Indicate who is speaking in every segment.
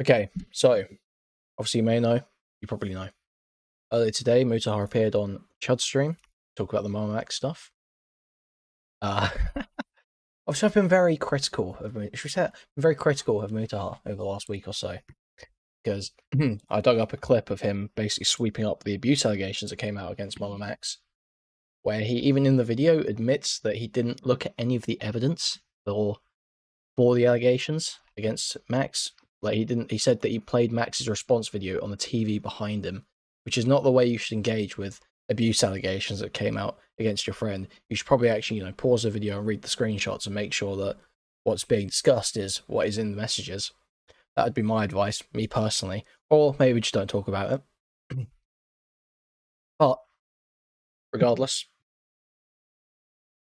Speaker 1: Okay, so obviously you may know, you probably know. Earlier today, Mutahar appeared on Chud's stream, talk about the MamaMax stuff. Obviously I've been very critical of Mutahar over the last week or so, because I dug up a clip of him basically sweeping up the abuse allegations that came out against MamaMax, where he, even in the video, admits that he didn't look at any of the evidence for the allegations against Max. Like he said that he played Max's response video on the TV behind him, which is not the way you should engage with abuse allegations that came out against your friend. You should probably actually, pause the video and read the screenshots and make sure that what's being discussed is what is in the messages. That would be my advice, me personally. Or maybe just don't talk about it. But regardless,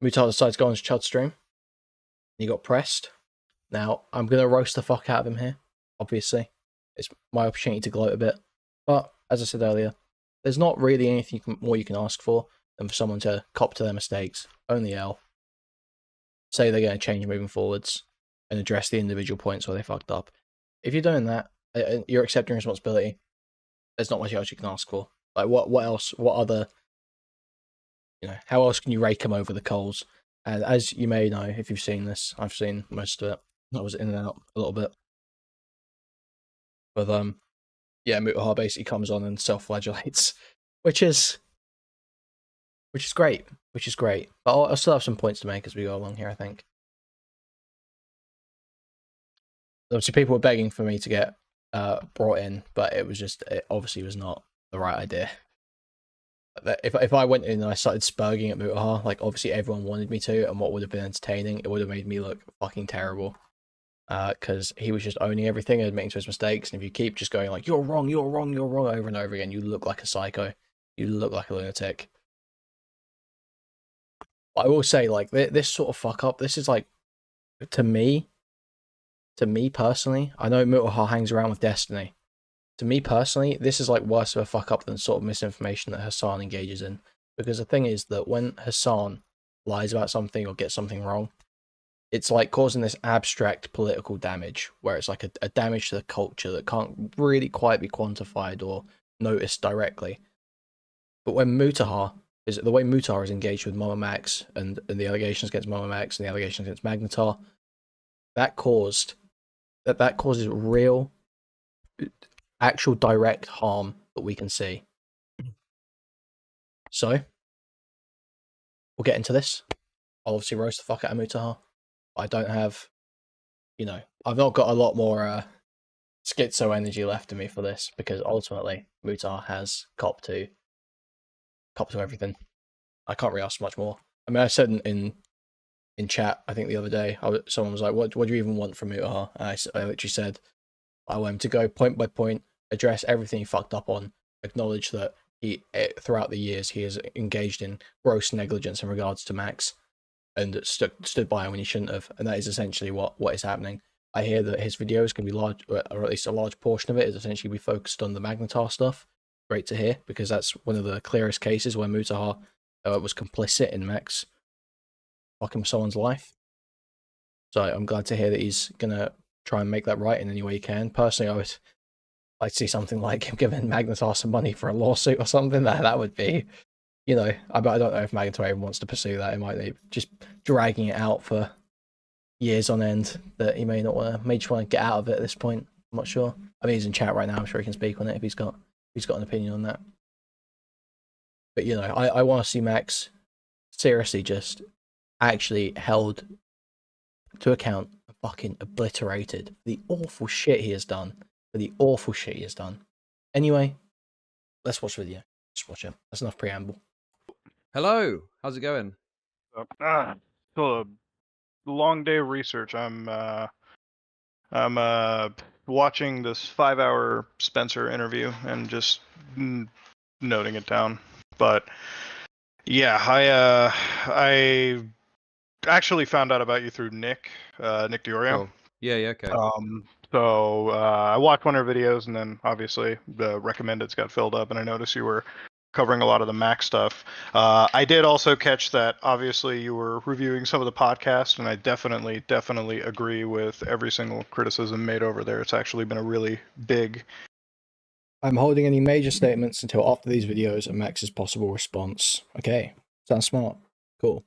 Speaker 1: Mutahar decided to go on his Chud stream. He got pressed. Now, I'm going to roast the fuck out of him here, obviously. It's my opportunity to gloat a bit. But, as I said earlier, there's not really anything more you can ask for than for someone to cop to their mistakes, own the L, say they're going to change moving forwards, and address the individual points where they fucked up. If you're doing that, you're accepting responsibility, there's not much else you can ask for. Like, what else, what other, how else can you rake him over the coals? And as you may know, if you've seen this, I've seen most of it. I was in and out a little bit. But, yeah, Mutahar basically comes on and self-flagellates, which is great, But I'll still have some points to make as we go along here, I think. Obviously, people were begging for me to get brought in, but it obviously was not the right idea. If I went in and I started spurging at Mutahar, like obviously everyone wanted me to, and what would have been entertaining, it would have made me look fucking terrible. Because he was just owning everything and admitting to his mistakes, and if you keep just going like you're wrong over and over again, you look like a psycho, you look like a lunatic. But I will say, like, this sort of fuck up, this is like, to me personally, I know Mutahar hangs around with Destiny. To me personally, this is like worse of a fuck up than sort of misinformation that Hassan engages in. Because the thing is that when Hassan lies about something or gets something wrong, it's like causing this abstract political damage, where it's like a damage to the culture that can't really quite be quantified or noticed directly. But when Mutahar the way Mutahar is engaged with MamaMax and the allegations against MamaMax and the allegations against Magnetar, that causes real, actual direct harm that we can see. So, we'll get into this. I'll obviously roast the fuck out of Mutahar. I don't have, I've not got a lot more schizo energy left in me for this, because ultimately Mutahar has copped to everything. I can't really ask much more. I mean, I said in chat, I think the other day, someone was like, what do you even want from Mutahar? And I literally said, I want him to go point by point, address everything he fucked up on, acknowledge that throughout the years he has engaged in gross negligence in regards to Max, and stood by him when he shouldn't have, and that is essentially what is happening. I hear that his videos can be large, or at least a large portion of it is essentially be focused on the Magnetar stuff. Great to hear, because that's one of the clearest cases where Mutahar was complicit in Max fucking someone's life. So I'm glad to hear that he's gonna try and make that right in any way he can. Personally, I would like to see something like him giving Magnetar some money for a lawsuit or something. That would be, I don't know if Magnetar even wants to pursue that. It might be just dragging it out for years on end that he may just want to get out of it at this point. I'm not sure. I mean, he's in chat right now. I'm sure he can speak on it if he's got an opinion on that. But I want to see Max seriously just actually held to account and fucking obliterated for the awful shit he has done. Anyway, let's watch the video. Just watch it. That's enough preamble.
Speaker 2: Hello, how's it going?
Speaker 3: Still a long day of research. I'm watching this 5-hour Spencer interview and just noting it down. But yeah, I actually found out about you through Nick Diorio.
Speaker 2: Cool. Yeah, okay.
Speaker 3: So I watched one of her videos, and then obviously the recommendeds got filled up, and I noticed you were covering a lot of the Mac stuff. I did also catch that obviously you were reviewing some of the podcasts, and I definitely agree with every single criticism made over there. It's actually been a really big.
Speaker 1: I'm holding any major statements until after these videos and Max's possible response. Okay, sounds smart. Cool.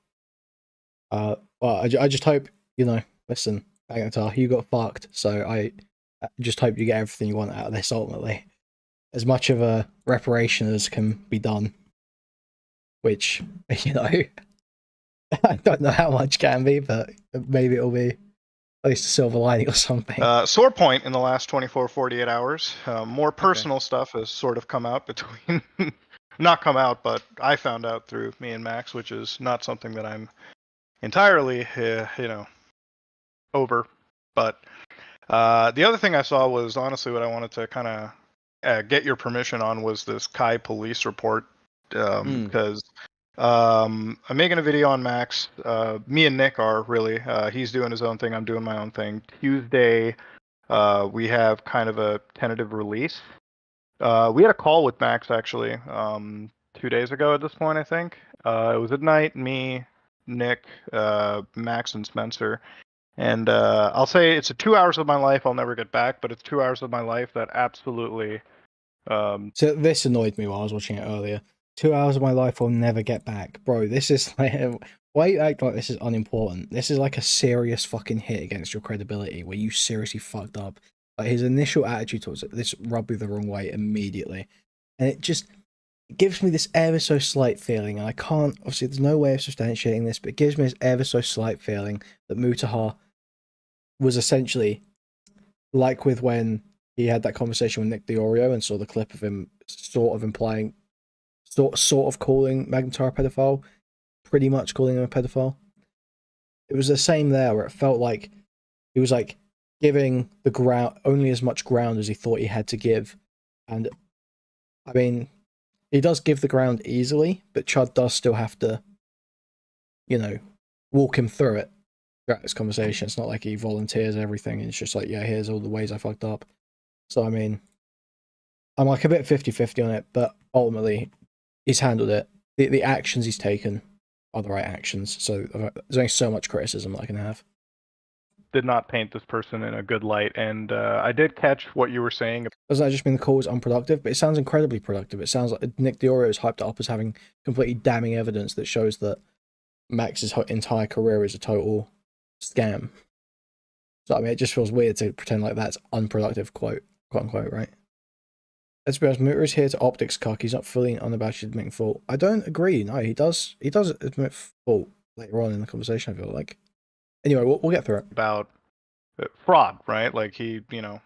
Speaker 1: Well, I just hope, you know, listen, Magnetar, you got fucked, so I just hope you get everything you want out of this ultimately. As much of a reparation as can be done. Which, you know, I don't know how much can be, but maybe it'll be at least a silver lining or something.
Speaker 3: Sore point in the last 24, 48 hours. More personal stuff has sort of come out between, not come out, but I found out through me and Max, which is not something that I'm entirely, you know, over. But the other thing I saw was honestly what I wanted to kind of get your permission on was this Kai police report, because I'm making a video on Max. Me and Nick are really. He's doing his own thing. I'm doing my own thing. Tuesday, we have kind of a tentative release. We had a call with Max actually 2 days ago at this point, I think. It was at night, me, Nick, Max, and Spencer. And I'll say it's 2 hours of my life I'll never get back, but it's 2 hours of my life that absolutely...
Speaker 1: So this annoyed me while I was watching it earlier. 2 hours of my life I'll never get back. Bro, this is like... Why you act like this is unimportant? This is like a serious fucking hit against your credibility where you seriously fucked up. Like his initial attitude towards it, this rubbed me the wrong way immediately. And it just gives me this ever so slight feeling, and I can't... Obviously, there's no way of substantiating this, but it gives me this ever so slight feeling that Mutahar was essentially like with when he had that conversation with Nick the Oreo and saw the clip of him sort of implying, sort of calling Magnetar a pedophile, pretty much calling him a pedophile. It was the same there, where it felt like he was like giving the ground only as much ground as he thought he had to give. And I mean, he does give the ground easily, but Chud does still have to, you know, walk him through it throughout this conversation. It's not like he volunteers everything. It's just like, yeah, here's all the ways I fucked up. So, I mean, I'm like a bit 50-50 on it, but ultimately, he's handled it. The actions he's taken are the right actions. So, there's only so much criticism that I can have.
Speaker 3: Did not paint this person in a good light, and I did catch what you were saying.
Speaker 1: Doesn't that just mean the call was unproductive? But it sounds incredibly productive. It sounds like Nick the Oreo is hyped up as having completely damning evidence that shows that Max's entire career is a total scam. So, I mean, it just feels weird to pretend like that's unproductive, quote unquote, right? Let's be honest, Mutahar is here to optics cuck. He's not fully unabashed admitting fault. I don't agree. No, he does admit fault later on in the conversation, I feel like. Anyway, we'll get through it.
Speaker 3: About fraud, right? Like he, you know,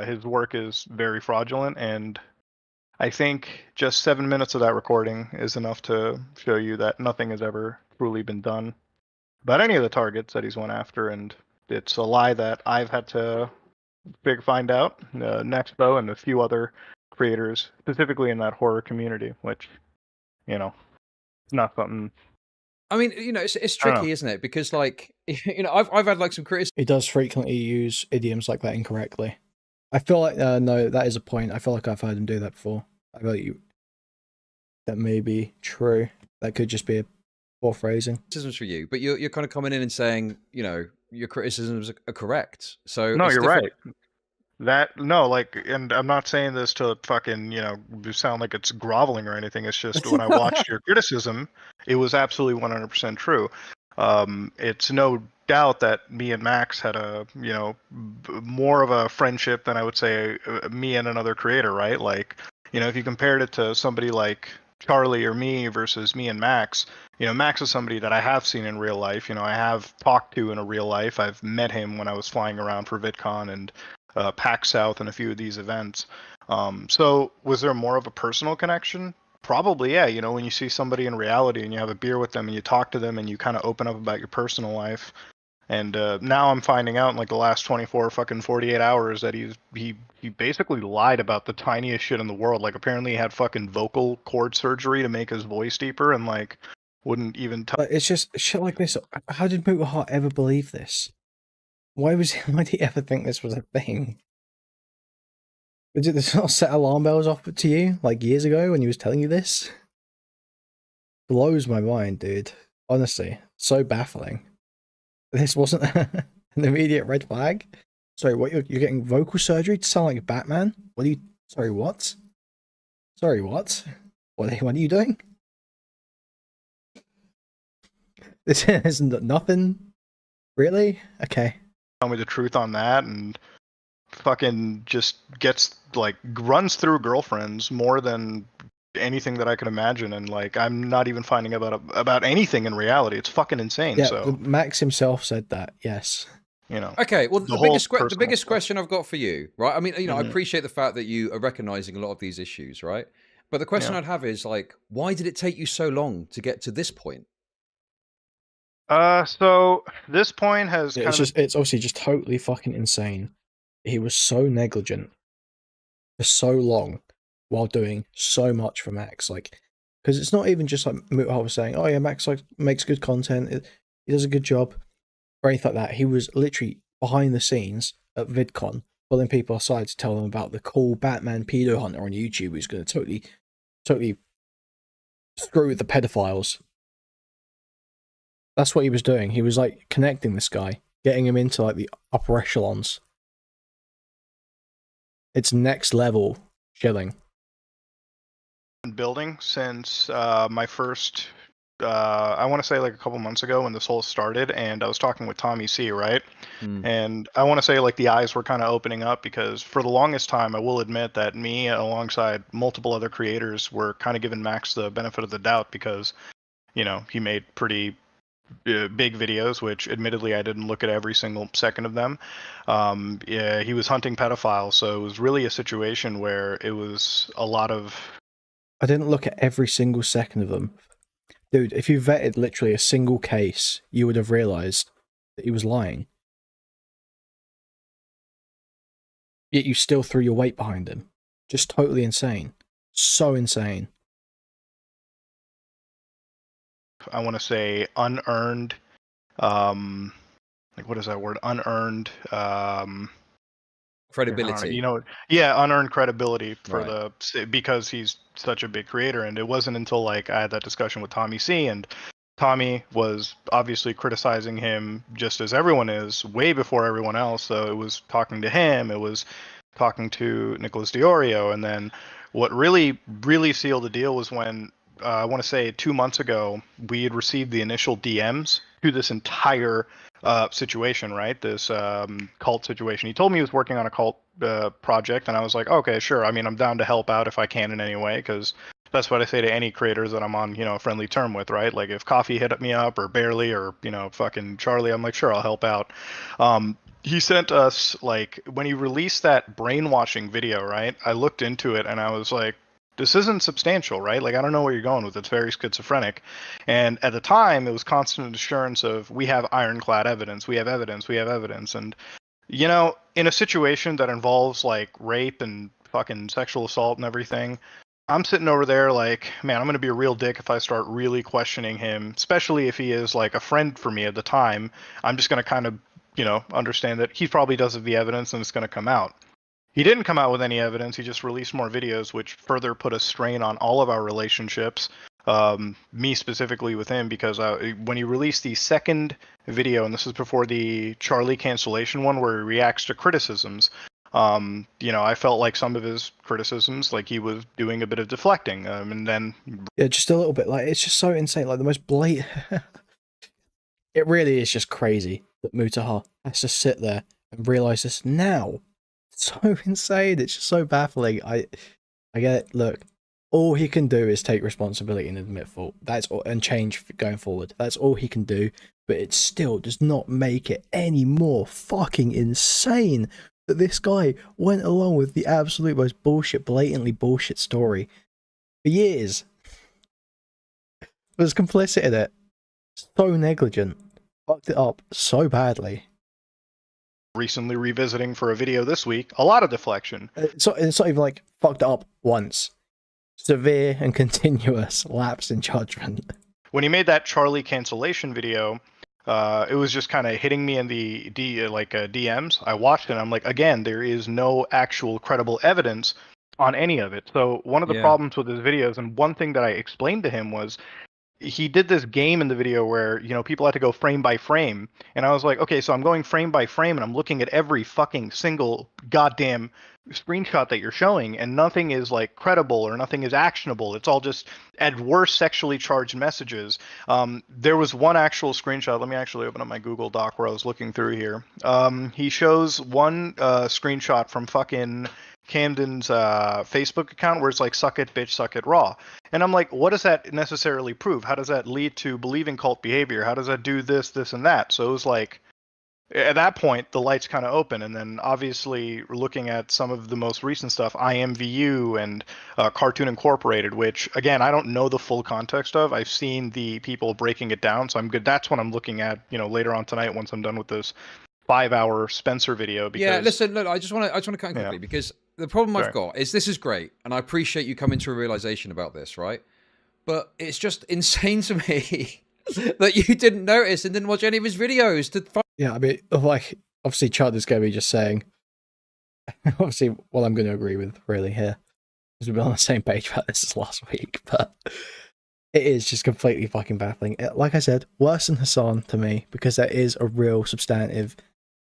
Speaker 3: his work is very fraudulent, and I think just 7 minutes of that recording is enough to show you that nothing has ever truly been done about any of the targets that he's went after, and it's a lie that I've had to find out. Nexpo and a few other creators, specifically in that horror community, which, you know, it's not something.
Speaker 2: I mean, you know, it's tricky, isn't it? Because, like, you know, I've had like some criticism.
Speaker 1: He does frequently use idioms like that incorrectly. I feel like no, that is a point. I feel like I've heard him do that before. I feel like that may be true. That could just be a poor phrasing.
Speaker 2: Criticisms for you, but you're kind of coming in and saying, you know, your criticisms are correct. So
Speaker 3: no, you're right. And I'm not saying this to fucking, you know, sound like it's groveling or anything. It's just when I watched your criticism, it was absolutely 100% true. It's no doubt that me and Max had a, you know, more of a friendship than I would say me and another creator, right? Like, you know, if you compared it to somebody like Charlie or me versus me and Max, you know, Max is somebody that I have seen in real life. You know, I have talked to in a real life. I've met him when I was flying around for VidCon and PAX South and a few of these events. So was there more of a personal connection? Probably, yeah. You know, when you see somebody in reality and you have a beer with them and you talk to them and you kind of open up about your personal life. And now I'm finding out in like the last 48 hours that he basically lied about the tiniest shit in the world. Like apparently he had fucking vocal cord surgery to make his voice deeper and like wouldn't even tell.
Speaker 1: It's just shit like this. How did Mutahar ever believe this? Why did he ever think this was a thing? Did this not set alarm bells off to you like years ago when he was telling you this? blows my mind, dude. Honestly, so baffling. This wasn't an immediate red flag. Sorry, what? You're getting vocal surgery to sound like Batman? What are you? Sorry, what? Sorry, what? What are you doing? This is nothing. Really? Okay.
Speaker 3: Tell me the truth on that, and fucking just gets like runs through girlfriends more than anything that I could imagine, and like I'm not even finding about anything in reality. It's fucking insane.
Speaker 1: Yeah,
Speaker 3: So
Speaker 1: Max himself said that. Yes.
Speaker 3: you know.
Speaker 2: Okay, well, the biggest
Speaker 3: stuff.
Speaker 2: question I've got for you, right? I mean, you know, I
Speaker 3: Mhm.
Speaker 2: appreciate the fact that you are recognizing a lot of these issues, right? But the question I'd have is like, why did it take you so long to get to this point?
Speaker 3: So this point has
Speaker 1: it's obviously just totally fucking insane. He was so negligent for so long while doing so much for Max, like, because it's not even just like Mutahar was saying, oh yeah, Max like makes good content, he does a good job, or anything like that. He was literally behind the scenes at VidCon, pulling people aside to tell them about the cool Batman pedo hunter on YouTube who's going to totally screw with the pedophiles. That's what he was doing. He was like connecting this guy, getting him into like the upper echelons. It's next level chilling.
Speaker 3: been building since my first I want to say like a couple months ago when this whole started, and I was talking with Tommy C, right? And I want to say like the eyes were kind of opening up, because for the longest time, I will admit that me alongside multiple other creators were kind of giving Max the benefit of the doubt, because you know he made pretty big videos, which admittedly I didn't look at every single second of them. Yeah, he was hunting pedophiles, so it was really a situation where it was a lot of.
Speaker 1: I didn't look at every single second of them. Dude, if you vetted literally a single case, you would have realized that he was lying. Yet you still threw your weight behind him. Just totally insane. So insane.
Speaker 3: I want to say unearned, like what is that word? Unearned,
Speaker 2: Credibility.
Speaker 3: you know, yeah, unearned credibility for
Speaker 2: Right.
Speaker 3: because he's such a big creator. And it wasn't until like I had that discussion with Tommy C, and Tommy was obviously criticizing him just as everyone is, way before everyone else. So it was talking to him, it was talking to Nicholas Diorio, and then what really sealed the deal was when I want to say 2 months ago we had received the initial DMs to this entire situation, right? This cult situation. He told me he was working on a cult project, and I was like, okay, sure. I mean, I'm down to help out if I can in any way, because that's what I say to any creators that I'm on, you know, a friendly term with, right? Like if Coffee hit me up, or Barely, or you know, fucking Charlie, I'm like, sure, I'll help out. He sent us, like, when he released that brainwashing video, right? I looked into it and I was like, this isn't substantial, right? Like, I don't know where you're going with it. It's very schizophrenic. And at the time, it was constant assurance of, we have ironclad evidence, we have evidence, we have evidence. And, you know, in a situation that involves, like, rape and fucking sexual assault and everything, I'm sitting over there like, man, I'm going to be a real dick if I start really questioning him, especially if he is, like, a friend for me at the time. I'm just going to kind of, you know, understand that he probably does have the evidence and it's going to come out. He didn't come out with any evidence. He just released more videos, which further put a strain on all of our relationships. Me specifically with him, because when he released the second video, and this is before the Charlie cancellation one, where he reacts to criticisms, you know, I felt like some of his criticisms, like he was doing a bit of deflecting, and then
Speaker 1: yeah, just a little bit. Like, it's just so insane. Like the most blatant. It really is just crazy that Mutahar has to sit there and realize this now. So insane. It's just so baffling. I get it. Look, all he can do is take responsibility and admit fault. That's all, and change going forward. That's all he can do. But it still does not make it any more fucking insane that this guy went along with the absolute most bullshit, blatantly bullshit story for years. Was complicit in it. So negligent. Fucked it up so badly.
Speaker 3: recently revisiting for a video this week, a lot of deflection.
Speaker 1: It's not even like fucked it up once. Severe and continuous lapse in judgment.
Speaker 3: When he made that Charlie cancellation video, it was just kind of hitting me in the DMs. I watched it and I'm like, again, there is no actual credible evidence on any of it. So one of the problems with his videos, and one thing that I explained to him was, he did this game in the video where, you know, people had to go frame by frame. And I was like, okay, so I'm going frame by frame and I'm looking at every fucking single goddamn screenshot that you're showing, and nothing is like credible or nothing is actionable. It's all just at worst sexually charged messages. There was one actual screenshot. Let me actually open up my Google Doc where I was looking through here. He shows one screenshot from fucking Camden's Facebook account where it's like, suck it, bitch, suck it raw. And I'm like, what does that necessarily prove? How does that lead to believing cult behavior? How does that do this, this, and that? So it was like, at that point, the lights kind of open. And then obviously we're looking at some of the most recent stuff, IMVU and Cartoon Incorporated, which, again, I don't know the full context of. I've seen the people breaking it down, so I'm good. That's what I'm looking at, you know, later on tonight once I'm done with this 5-hour Spencer video. Because,
Speaker 2: yeah, listen, look, I just want to cut in quickly because the problem I've got is this is great, and I appreciate you coming to a realization about this, right? But it's just insane to me that you didn't notice and didn't watch any of his videos.
Speaker 1: Yeah, I mean, like, obviously Chud is going to be just saying, obviously, what I'm going to agree with, really, here, because we've been on the same page about this as last week, but it is just completely fucking baffling. Like I said, worse than Hassan to me, because there is a real substantive,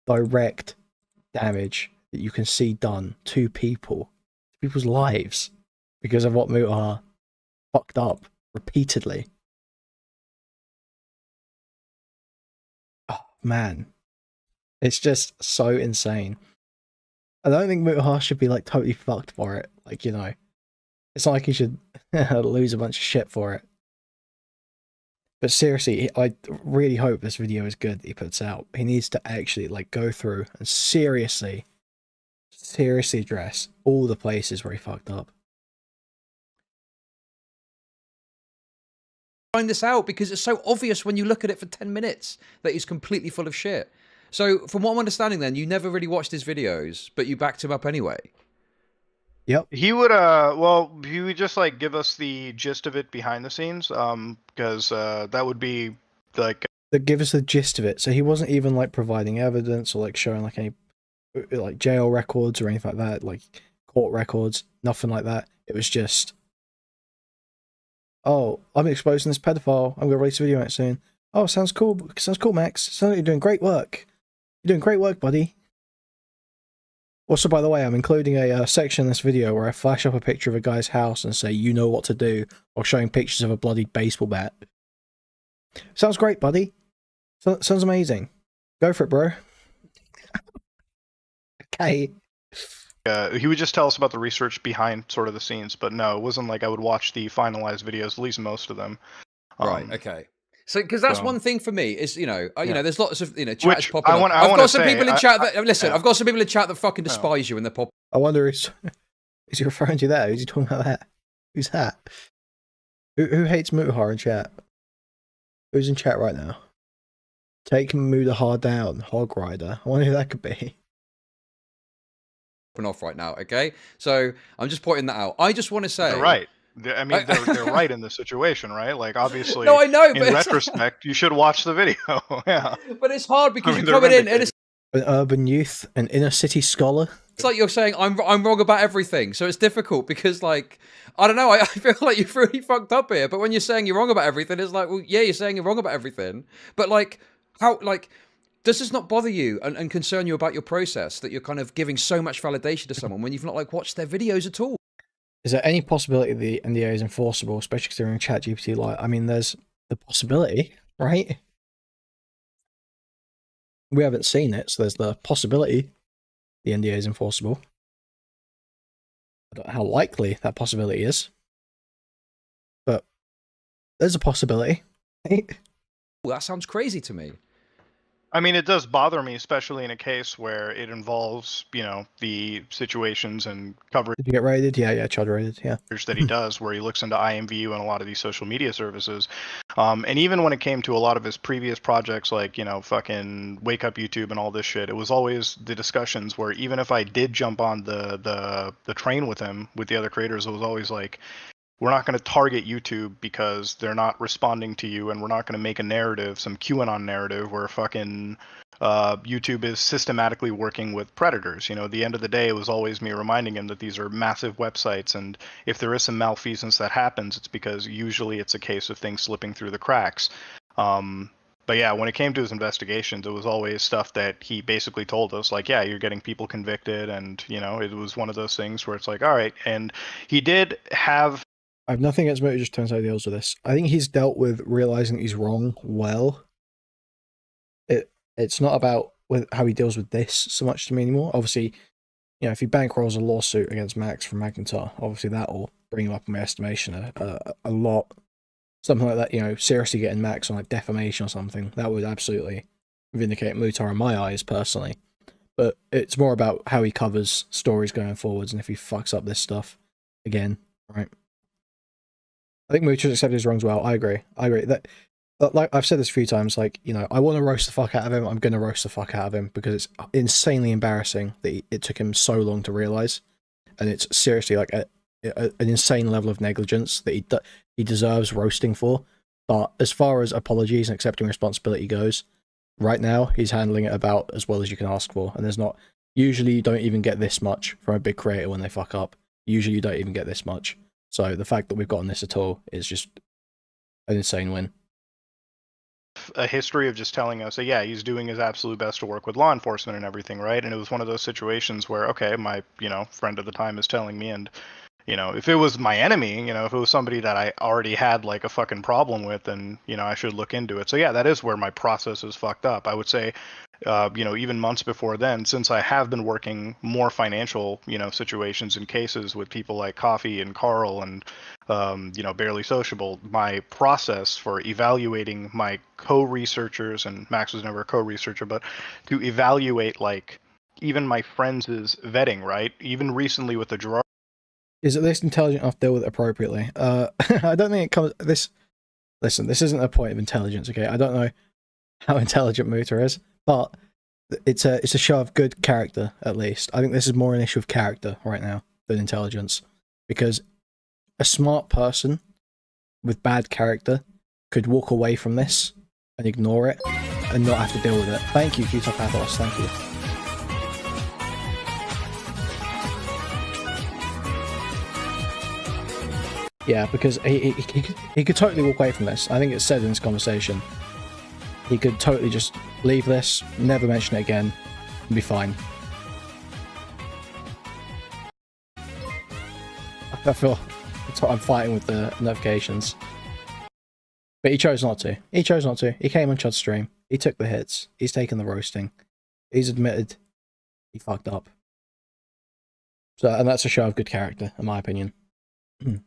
Speaker 1: direct damage that you can see done to people, to people's lives, because of what Mutahar fucked up repeatedly. Oh, man. It's just so insane. I don't think Mutahar should be, like, totally fucked for it. Like, you know, it's not like he should lose a bunch of shit for it. But seriously, I really hope this video is good that he puts out. He needs to actually, like, go through and seriously address all the places where he fucked up.
Speaker 2: Find this out because it's so obvious when you look at it for 10 minutes that he's completely full of shit. So from what I'm understanding then, you never really watched his videos, but you backed him up anyway.
Speaker 1: Yep.
Speaker 3: He would well, he would just like give us the gist of it behind the scenes, because that would be like,
Speaker 1: give us the gist of it. So he wasn't even like providing evidence or like showing like any like jail records or anything like that, like court records, nothing like that. It was just, oh, I'm exposing this pedophile, I'm gonna release a video on it soon. Oh, sounds cool, Max. Sounds like you're doing great work. You're doing great work, buddy. Also, by the way, I'm including a section in this video where I flash up a picture of a guy's house and say, you know what to do, while showing pictures of a bloody baseball bat. Sounds great, buddy. Sounds amazing. Go for it, bro. Okay.
Speaker 3: he would just tell us about the research behind sort of the scenes, but no, it wasn't like I would watch the finalized videos, at least most of them.
Speaker 2: Right, okay. So, because that's one thing for me is, you know, there's lots of, chat is popping
Speaker 3: I've
Speaker 2: got some people in chat that, listen, I've got some people in chat that fucking despise you and they're pop.
Speaker 1: I wonder, is he referring to that? Who's he talking about that? Who's that? Who hates Mutahar in chat? Who's in chat right now? Take Mutahar down, Hog Rider. I wonder who that could be.
Speaker 2: Off right now, okay? So, I'm just pointing that out. I just want to say...
Speaker 3: They're right. I mean, they're right in the situation, right? Like, obviously,
Speaker 2: no, I know,
Speaker 3: in retrospect, you should watch the video. Yeah.
Speaker 2: But it's hard because you're coming in and it's
Speaker 1: an urban youth, an inner city scholar.
Speaker 2: It's like you're saying I'm wrong about everything, so it's difficult because, like, I don't know, I feel like you've really fucked up here. But when you're saying you're wrong about everything, it's like, well, yeah, you're saying you're wrong about everything, but like, how, like, does this not bother you and concern you about your process that you're kind of giving so much validation to someone when you've not like watched their videos at all?
Speaker 1: Is there any possibility the NDA is enforceable, especially considering ChatGPT? Like, I mean, there's the possibility, right? We haven't seen it, so there's the possibility the NDA is enforceable. I don't know how likely that possibility is, but there's a possibility. Right?
Speaker 2: Well, that sounds crazy to me.
Speaker 3: I mean, it does bother me, especially in a case where it involves, the situations and coverage.
Speaker 1: Did you get raided? Yeah, Chud raided, yeah.
Speaker 3: That he does, where he looks into IMVU and a lot of these social media services. And even when it came to a lot of his previous projects, like, fucking Wake Up YouTube and all this shit, it was always the discussions where even if I did jump on the train with him, with the other creators, it was always like, we're not going to target YouTube because they're not responding to you, and we're not going to make a narrative, some QAnon narrative, where fucking YouTube is systematically working with predators. You know, at the end of the day, it was always me reminding him that these are massive websites, and if there is some malfeasance that happens, it's because usually it's a case of things slipping through the cracks. But yeah, when it came to his investigations, it was always stuff that he basically told us, like, yeah, you're getting people convicted, and, you know, it was one of those things where it's like, all right. And he did have...
Speaker 1: I have nothing against Motor, just turns out he deals with this. I think he's dealt with realizing he's wrong well. It's not about how he deals with this so much to me anymore. Obviously, you know, if he bankrolls a lawsuit against Max from Magnetar, obviously that will bring him up in my estimation a lot. Something like that, you know, seriously getting Max on like defamation or something, that would absolutely vindicate Mutahar in my eyes personally. But it's more about how he covers stories going forwards, and if he fucks up this stuff again, right? I think Mutahar accepted his wrongs well. I agree. But like I've said this a few times, like, you know, I want to roast the fuck out of him. I'm going to roast the fuck out of him because it's insanely embarrassing that it took him so long to realize, and it's seriously like an insane level of negligence that he deserves roasting for. But as far as apologies and accepting responsibility goes, right now he's handling it about as well as you can ask for. And there's not, usually you don't even get this much from a big creator when they fuck up. Usually you don't even get this much. So the fact that we've gotten this at all is just an insane win.
Speaker 3: A history of just telling us that, yeah, he's doing his absolute best to work with law enforcement and everything, right? And it was one of those situations where, okay, my, you know, friend at the time is telling me, and, you know, if it was my enemy, you know, if it was somebody that I already had like a fucking problem with, then, you know, I should look into it. So yeah, that is where my process is fucked up. I would say, you know, even months before then, since I have been working more financial, you know, situations and cases with people like Coffee and Carl and, you know, Barely Sociable, my process for evaluating my co-researchers, and Max was never a co-researcher, but to evaluate like even my friends' vetting, right? Even recently with the Gerard.
Speaker 1: Is at least intelligent enough to deal with it appropriately? I don't think it comes... Listen, this isn't a point of intelligence, okay? I don't know how intelligent Mutahar is, but it's a show of good character, at least. I think this is more an issue of character right now than intelligence. Because a smart person with bad character could walk away from this and ignore it and not have to deal with it. Thank you, Future Pathos, thank you. Yeah, because he could totally walk away from this. I think it's said in this conversation. He could totally just leave this, never mention it again, and be fine. I feel I'm fighting with the notifications. But he chose not to. He chose not to. He came on Chud's stream. He took the hits. He's taken the roasting. He's admitted he fucked up. So, and that's a show of good character, in my opinion.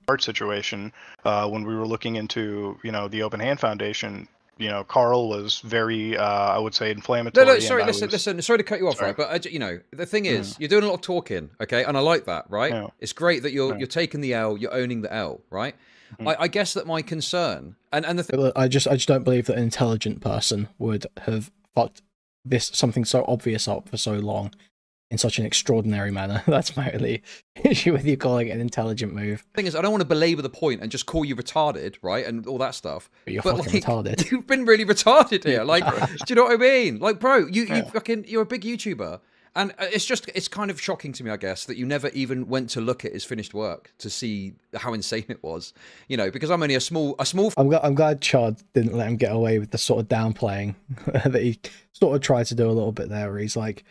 Speaker 3: Art situation, when we were looking into, you know, the Open Hand Foundation, you know, Carl was very, I would say, inflammatory.
Speaker 2: No, sorry, listen, sorry to cut you off, right? But, you know, the thing is, you're doing a lot of talking, okay? And I like that, right? Yeah. It's great that you're taking the L, you're owning the L, right? I guess that my concern, and the thing...
Speaker 1: I just don't believe that an intelligent person would have fucked something so obvious up for so long in such an extraordinary manner. That's my only issue with you calling it an intelligent move.
Speaker 2: The thing is, I don't want to belabor the point and just call you retarded, right? And all that stuff.
Speaker 1: But you're fucking like, retarded.
Speaker 2: You've been really retarded here. Like, do you know what I mean? Like, bro, you're a big YouTuber. And it's kind of shocking to me, I guess, that you never even went to look at his finished work to see how insane it was. You know, because I'm only a small... I'm
Speaker 1: glad Chud didn't let him get away with the sort of downplaying that he sort of tried to do a little bit there, where he's like,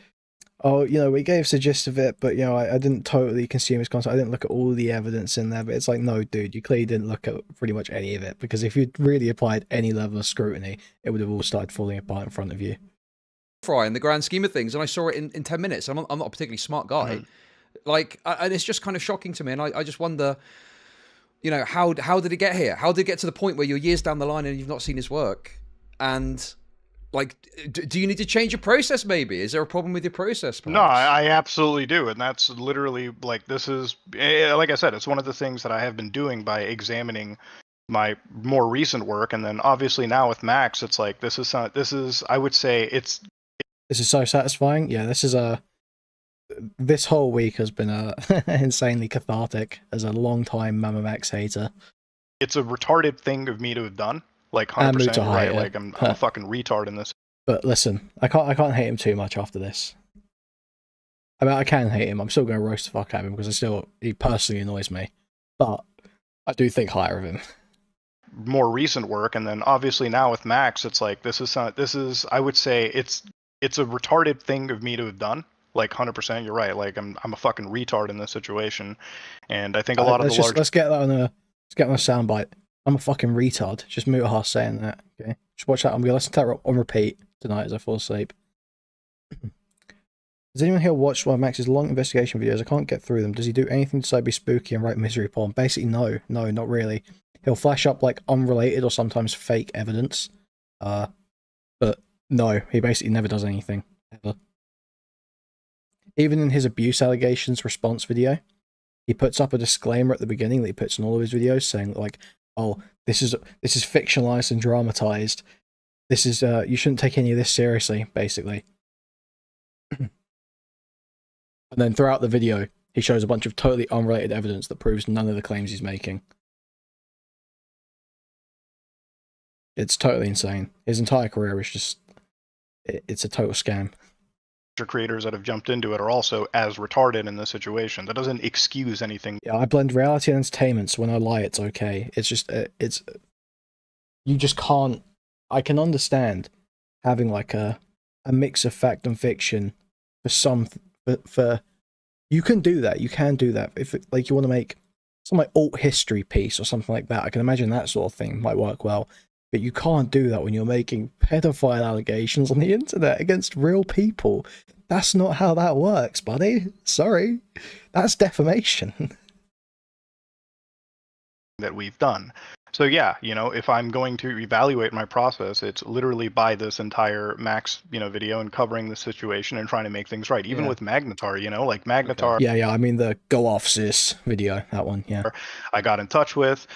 Speaker 1: oh, you know, we gave us the gist of it, but, you know, I didn't totally consume his content. I didn't look at all the evidence in there. But it's like, no, dude, you clearly didn't look at pretty much any of it. Because if you'd really applied any level of scrutiny, it would have all started falling apart in front of you.
Speaker 2: Fry in the grand scheme of things, and I saw it in 10 minutes. I'm not a particularly smart guy. Like, and it's just kind of shocking to me. And I just wonder, you know, how did it get here? How did it get to the point where you're years down the line and you've not seen his work? And... like, do you need to change your process, maybe? Is there a problem with your process, perhaps?
Speaker 3: No, I absolutely do. And that's literally, like, this is, like I said, it's one of the things that I have been doing by examining my more recent work. And then obviously now with Max, it's like, this is, I would say this
Speaker 1: is so satisfying. Yeah, this whole week has been insanely cathartic as a long-time MamaMax hater.
Speaker 3: It's a retarded thing of me to have done. Like 100% right. Like I'm a fucking retard in this.
Speaker 1: But listen, I can't hate him too much after this. I mean, I can hate him. I'm still going to roast the fuck out of him because he personally annoys me. But I do think higher of him.
Speaker 3: More recent work, and then obviously now with Max, it's like this is I would say it's a retarded thing of me to have done. Like 100%, you're right. Like I'm a fucking retard in this situation, and I think a lot of the large.
Speaker 1: Let's get that on a soundbite. I'm a fucking retard. Just Mutahar saying that. Okay, just watch that. I'm gonna listen to that on repeat tonight as I fall asleep. Does anyone here watch one of Max's long investigation videos? I can't get through them. Does he do anything to be spooky and write misery porn? Basically, no, not really. He'll flash up like unrelated or sometimes fake evidence. But no, he basically never does anything ever. Even in his abuse allegations response video, he puts up a disclaimer at the beginning that he puts in all of his videos saying like, "Oh, this is fictionalized and dramatized. This is you shouldn't take any of this seriously," basically. And then throughout the video, he shows a bunch of totally unrelated evidence that proves none of the claims he's making. It's totally insane. His entire career is just, it's a total scam.
Speaker 3: Creators that have jumped into it are also as retarded in this situation. That doesn't excuse anything.
Speaker 1: Yeah, I blend reality and entertainment, so when I lie, it's okay. It's just, you just can't, I can understand having like a mix of fact and fiction for you can do that. You can do that. If like you want to make some like alt history piece or something like that, I can imagine that sort of thing might work well. But you can't do that when you're making pedophile allegations on the internet against real people. That's not how that works, buddy. Sorry. That's defamation.
Speaker 3: That we've done. So yeah, you know, if I'm going to evaluate my process, it's literally by this entire Max, video and covering the situation and trying to make things right. Even with Magnetar, like Magnetar.
Speaker 1: Okay. Yeah, I mean the go off sis video, that one, yeah.
Speaker 3: I got in touch with,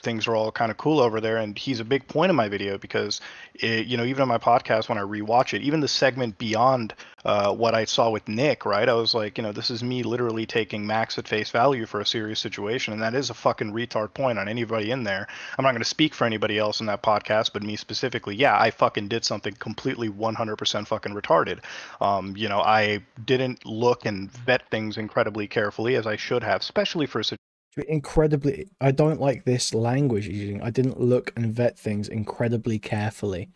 Speaker 3: things were all kind of cool over there, and he's a big point in my video because, even on my podcast when I rewatch it, even the segment beyond what I saw with Nick, right? I was like, this is me literally taking Max at face value for a serious situation, and that is a fucking retard point on anybody in there. I'm not going to speak for anybody else in that podcast, but me specifically, yeah, I fucking did something completely 100% fucking retarded. I didn't look and vet things incredibly carefully as I should have, especially for a
Speaker 1: incredibly, I don't like this language you're using. I didn't look and vet things incredibly carefully.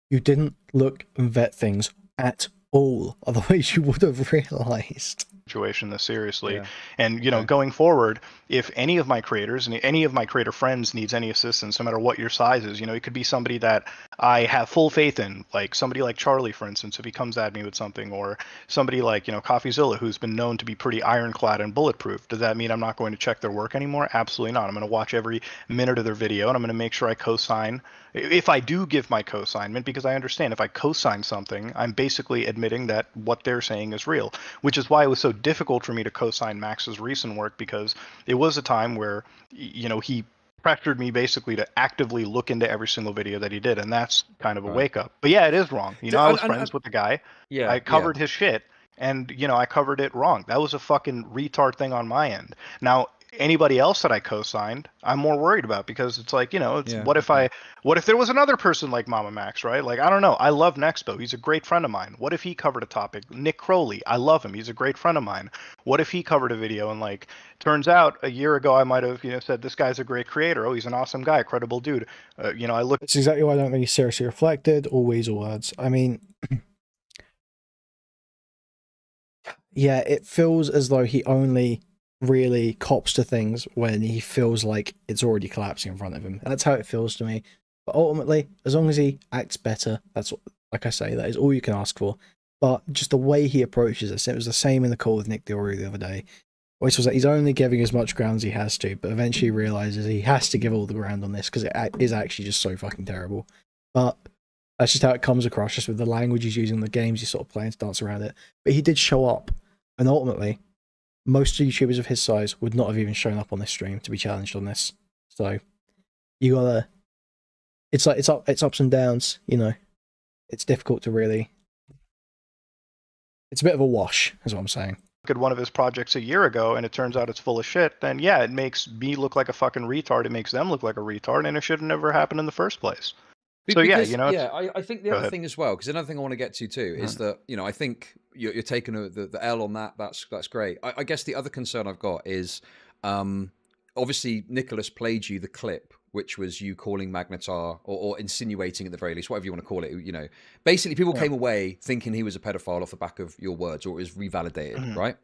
Speaker 1: You didn't look and vet things at all, otherwise you would have realized.
Speaker 3: Situation this seriously. And going forward, if any of my creators and any of my creator friends needs any assistance, no matter what your size is, it could be somebody that I have full faith in, like somebody like Charlie, for instance, if he comes at me with something, or somebody like CoffeeZilla, who's been known to be pretty ironclad and bulletproof. Does that mean I'm not going to check their work anymore? Absolutely not. I'm going to watch every minute of their video, and I'm going to make sure I co-sign if I do give my co-signment, because I understand if I co-sign something, I'm basically admitting that what they're saying is real, which is why it was so difficult for me to co-sign Max's recent work, because it was a time where, he pressured me basically to actively look into every single video that he did, and that's kind of a wake up. But yeah, it is wrong. I was friends with the guy. Yeah, I covered his shit, and I covered it wrong. That was a fucking retard thing on my end. Now, anybody else that I co-signed, I'm more worried about, because it's like, what if there was another person like MamaMax, right? Like, I don't know. I love Nexpo. He's a great friend of mine. What if he covered a topic? Nick Crowley, I love him. He's a great friend of mine. What if he covered a video and like, turns out a year ago I might have, said this guy's a great creator. Oh, he's an awesome guy, credible dude. I look.
Speaker 1: It's exactly why I don't think he's seriously reflected or weasel words. I mean, yeah, it feels as though he only really cops to things when he feels like it's already collapsing in front of him. That's how it feels to me. But ultimately, as long as he acts better, that's what, like I say, that is all you can ask for. But just the way he approaches this, it was the same in the call with Nick Diorio the other day, which was that he's only giving as much ground as he has to, but eventually he realizes he has to give all the ground on this because it is actually just so fucking terrible. But that's just how it comes across, just with the language he's using, the games he's sort of playing to dance around it. But he did show up, and ultimately, most YouTubers of his size would not have even shown up on this stream to be challenged on this. So you gotta, it's ups and downs, It's difficult to really, it's a bit of a wash, is what I'm saying.
Speaker 3: Look at one of his projects a year ago and it turns out it's full of shit, then yeah, it makes me look like a fucking retard, it makes them look like a retard, and it should have never happened in the first place. So yeah,
Speaker 2: Because
Speaker 3: you know, it's,
Speaker 2: I think the
Speaker 3: go
Speaker 2: other
Speaker 3: ahead.
Speaker 2: thing as well, because another thing I want to get to too is that I think you're taking the L on that. That's great. I guess the other concern I've got is obviously Nicholas played you the clip, which was you calling Magnetar or insinuating at the very least, whatever you want to call it. Basically people
Speaker 3: Yeah.
Speaker 2: came away thinking he was a pedophile off the back of your words, or it was revalidated,
Speaker 3: Mhm.
Speaker 2: right?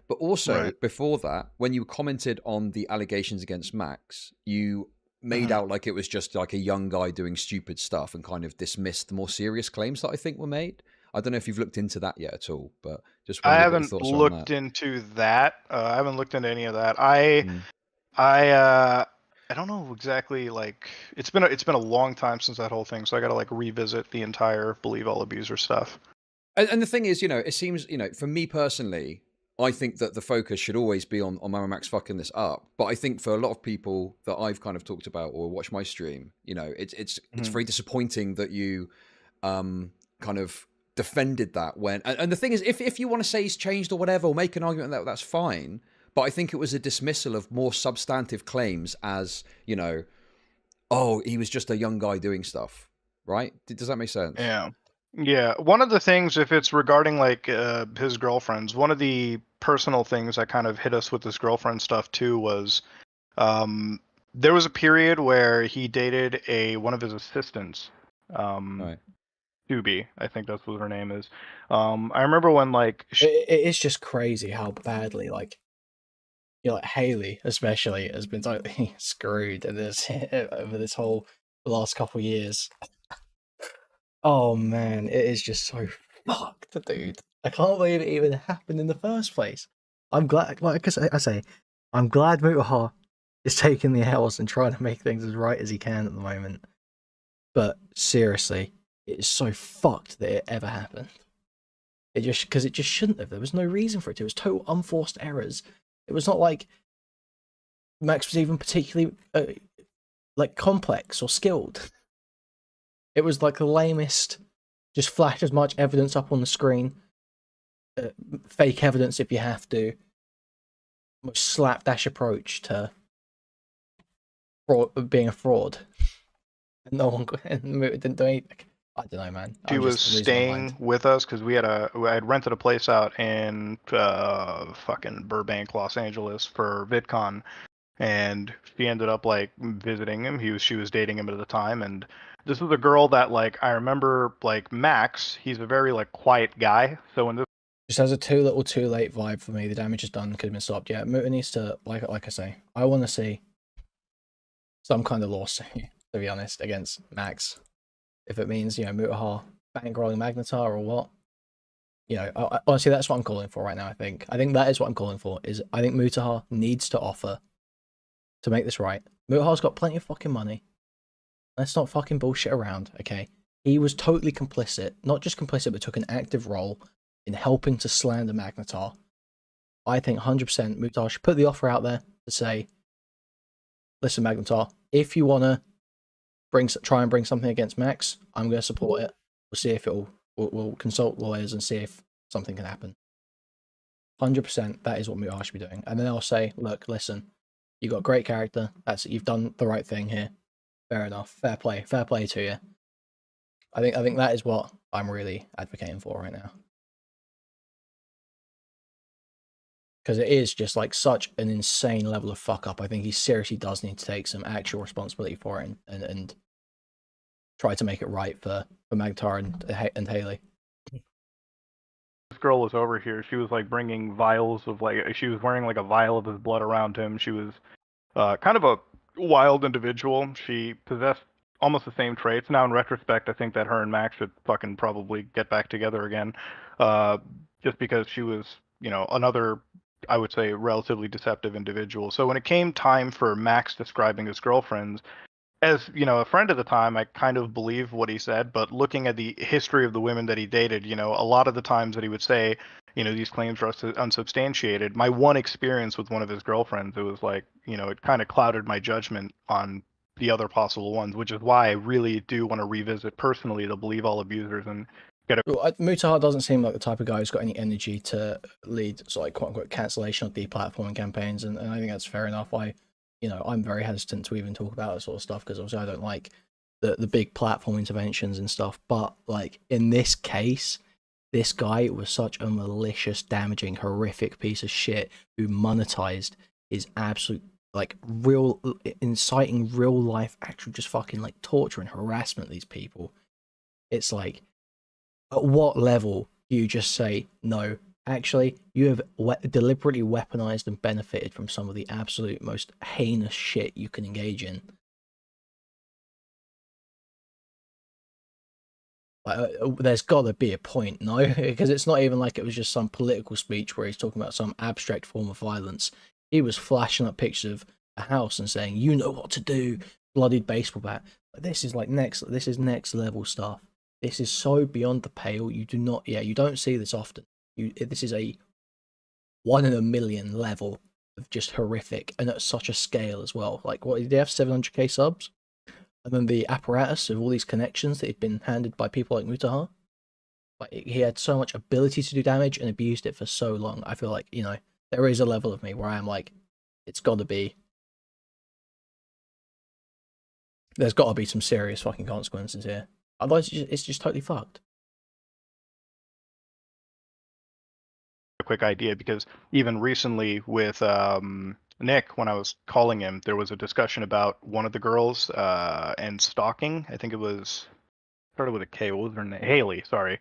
Speaker 2: But also
Speaker 3: Right.
Speaker 2: before that, when you commented on the allegations against Max, you made
Speaker 3: Mhm.
Speaker 2: out like it was just like a young guy doing stupid stuff and kind of dismissed the more serious claims that I think were made. I don't know if you've looked into that yet at all, but just
Speaker 3: I
Speaker 2: wondered what your
Speaker 3: haven't
Speaker 2: thoughts are on that.
Speaker 3: looked into that. I haven't looked into any of that.
Speaker 2: Mm.
Speaker 3: I don't know exactly. Like, it's been a long time since that whole thing, so I got to like revisit the entire believe all abuser stuff.
Speaker 2: And the thing is, it seems, for me personally, I think that the focus should always be on MamaMax fucking this up. But I think for a lot of people that I've kind of talked about or watched my stream, it's
Speaker 3: Mhm.
Speaker 2: very disappointing that you kind of defended that when. And the thing is, if you want to say he's changed or whatever, or make an argument that that's fine. But I think it was a dismissal of more substantive claims as, oh, he was just a young guy doing stuff, right? Does that make sense?
Speaker 3: Yeah. Yeah. One of the things, if it's regarding like his girlfriends, one of the personal things that kind of hit us with this girlfriend stuff too was um, there was a period where he dated one of his assistants,
Speaker 2: Right.
Speaker 3: Doobie, I think that's what her name is. I remember when like
Speaker 1: It is just crazy how badly, like, like Haley especially has been totally screwed in this over this whole last couple of years. Oh man, it is just so fucked, dude. I can't believe it even happened in the first place. I'm glad, like I say, I'm glad Mutahar is taking the L's and trying to make things as right as he can at the moment. But seriously, it is so fucked that it ever happened. Because it just shouldn't have. There was no reason for it. It was total unforced errors. It was not like Max was even particularly like complex or skilled. It was like the lamest. Just flash as much evidence up on the screen. Fake evidence if you have to. Most slapdash approach to being a fraud. And no one didn't do anything. I don't know, man.
Speaker 3: she
Speaker 1: I'm
Speaker 3: was
Speaker 1: just losing my mind.
Speaker 3: staying with us because I had rented a place out in fucking Burbank, Los Angeles for VidCon, and she ended up like visiting him. She was dating him at the time, and this was a girl that like I remember like Max. He's a very like quiet guy, so when this
Speaker 1: Just has a too little, too late vibe for me. The damage is done, could have been stopped. Yeah, Muta needs to, like I say, I want to see some kind of lawsuit, to be honest, against Max. If it means, Mutahar bankrolling Magnetar or what. Honestly, that's what I'm calling for right now, I think. I think that is what I'm calling for, I think Mutahar needs to offer to make this right. Mutahar's got plenty of fucking money. Let's not fucking bullshit around, okay? He was totally complicit. Not just complicit, but took an active role in helping to slander Magnetar. I think 100% Mutahar should put the offer out there to say, listen, Magnetar, if you want to try and bring something against Max, I'm going to support it. We'll see if we'll consult lawyers and see if something can happen. 100% that is what Mutahar should be doing. And then I'll say, look, listen, you got a great character. You've done the right thing here. Fair enough. Fair play to you. I think that is what I'm really advocating for right now. Because it is just like such an insane level of fuck up. I think he seriously does need to take some actual responsibility for it and try to make it right for Magnetar and Haley.
Speaker 3: this girl was over here, she was like bringing vials of like she was wearing like a vial of his blood around him. She was kind of a wild individual. She possessed almost the same traits. Now, in retrospect, I think that her and Max should fucking probably get back together again, just because she was, another, I would say, relatively deceptive individual. So when it came time for Max describing his girlfriends, as a friend at the time, I kind of believe what he said, but looking at the history of the women that he dated, a lot of the times that he would say, these claims are unsubstantiated. My one experience with one of his girlfriends, it was like, it kind of clouded my judgment on the other possible ones, which is why I really do want to revisit personally the believe all abusers and get a.
Speaker 1: Well, Mutahar doesn't seem like the type of guy who's got any energy to lead sort of like quote unquote cancellation or deplatforming campaigns, and I think that's fair enough. I'm very hesitant to even talk about that sort of stuff because obviously I don't like the big platform interventions and stuff. But like in this case, this guy was such a malicious, damaging, horrific piece of shit who monetized his absolute like real inciting real life actual just fucking like torture and harassment of these people. It's like, at what level do you just say no? Actually, you have deliberately weaponized and benefited from some of the absolute most heinous shit you can engage in. Like, there's got to be a point, no? Because it's not even like it was just some political speech where he's talking about some abstract form of violence. He was flashing up pictures of a house and saying, "You know what to do." Bloodied baseball bat. This is like This is next level stuff. This is so beyond the pale. You do not. Yeah, you don't see this often. This is a 1 in a million level of just horrific, and at such a scale as well. Like, what did they have? 700k subs. And then the apparatus of all these connections that had been handed by people like Mutahar. Like, he had so much ability to do damage and abused it for so long. I feel like, you know, there is a level of me where I am like, it's got to be. There's got to be some serious fucking consequences here. Otherwise, it's just totally fucked.
Speaker 3: A quick idea, because even recently with Nick, when I was calling him, there was a discussion about one of the girls and stalking. I think it was started with a K. What was her name? Haley. Sorry.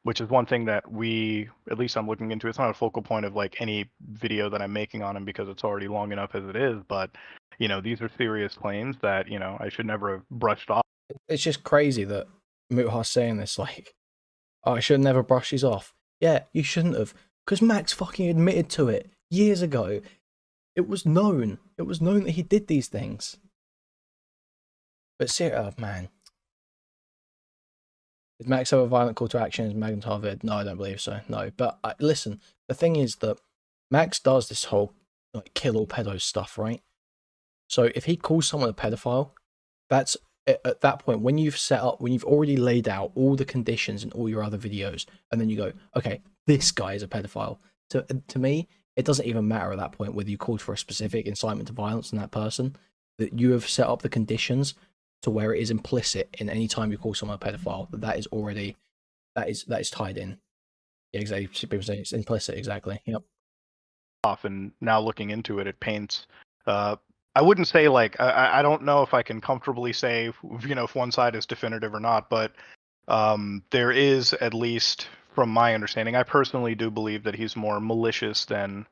Speaker 3: Which is one thing that at least I'm looking into. It's not a focal point of like any video that I'm making on him because it's already long enough as it is. But you know, these are serious claims that, you know, I should never have brushed off.
Speaker 1: It's just crazy that Mutahar's saying this, like, oh, I should never brush these off. Yeah, you shouldn't have, because Max fucking admitted to it years ago. It was known. It was known that he did these things. But oh man. Did Max have a violent call to action as Magnetar vid? No, I don't believe so. No, but listen, the thing is that Max does this whole like kill all pedos stuff, right? So if he calls someone a pedophile, that's at that point when you've already laid out all the conditions in all your other videos, and then you go, okay, this guy is a pedophile. To me, it doesn't even matter at that point whether you called for a specific incitement to violence in that person. That you have set up the conditions to where it is implicit in any time you call someone a pedophile that is already that is tied in. Yeah, exactly. People say it's implicit. Exactly. Yep.
Speaker 3: And now looking into it, it paints. I wouldn't say like I don't know if I can comfortably say, you know, if one side is definitive or not, but there is, at least from my understanding, I personally do believe that he's more malicious than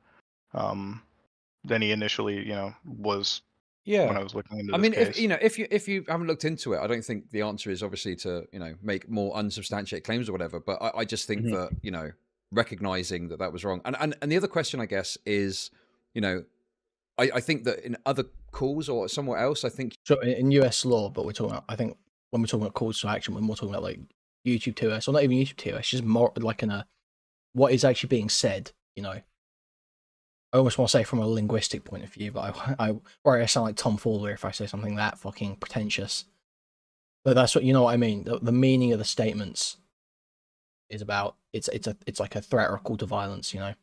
Speaker 3: he initially, you know, was.
Speaker 2: Yeah.
Speaker 3: When I was looking into this
Speaker 2: I mean,
Speaker 3: case.
Speaker 2: if you haven't looked into it, I don't think the answer is obviously to, you know, make more unsubstantiated claims or whatever. But I just think that, you know, recognizing that was wrong. And the other question, I guess, is, you know, I think that in other calls or somewhere else, I think.
Speaker 1: So in US law, but we're talking about, I think when we're talking about calls to action, we're more talking about like YouTube TOS, or not even YouTube TOS, just more like in what is actually being said, you know. I almost want to say from a linguistic point of view, but I sound like Tom Fowler if I say something that fucking pretentious. But that's what, you know what I mean. The meaning of the statements is about it's like a threat or a call to violence, you know.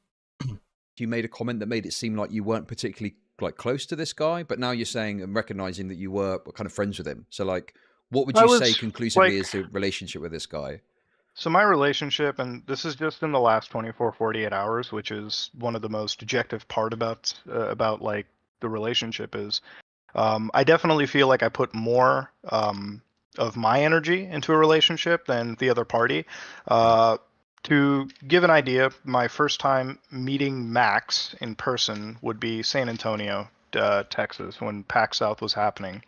Speaker 2: You made a comment that made it seem like you weren't particularly like close to this guy, but now you're saying and recognizing that you were kind of friends with him. So like, what would you say conclusively is the relationship with this guy?
Speaker 3: So my relationship, and this is just in the last 24, 48 hours, which is one of the most objective part about like the relationship is, I definitely feel like I put more of my energy into a relationship than the other party. To give an idea, my first time meeting Max in person would be San Antonio, Texas, when PAX South was happening.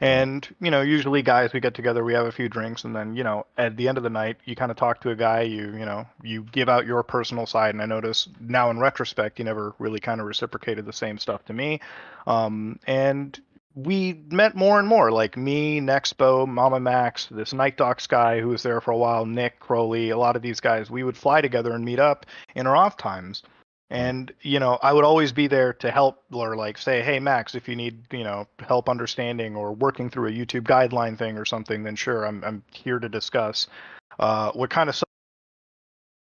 Speaker 3: And, you know, usually guys, we get together, we have a few drinks, and then, you know, at the end of the night, you kind of talk to a guy, you give out your personal side. And I notice now in retrospect, you never really kind of reciprocated the same stuff to me. And we met more and more, like me, Nexpo, MamaMax, this Night Docs guy who was there for a while, Nick, Crowley, a lot of these guys, we would fly together and meet up in our off times. And, you know, I would always be there to help, or like say, hey, Max, if you need, you know, help understanding or working through a YouTube guideline thing or something, then sure, I'm here to discuss. What kind of.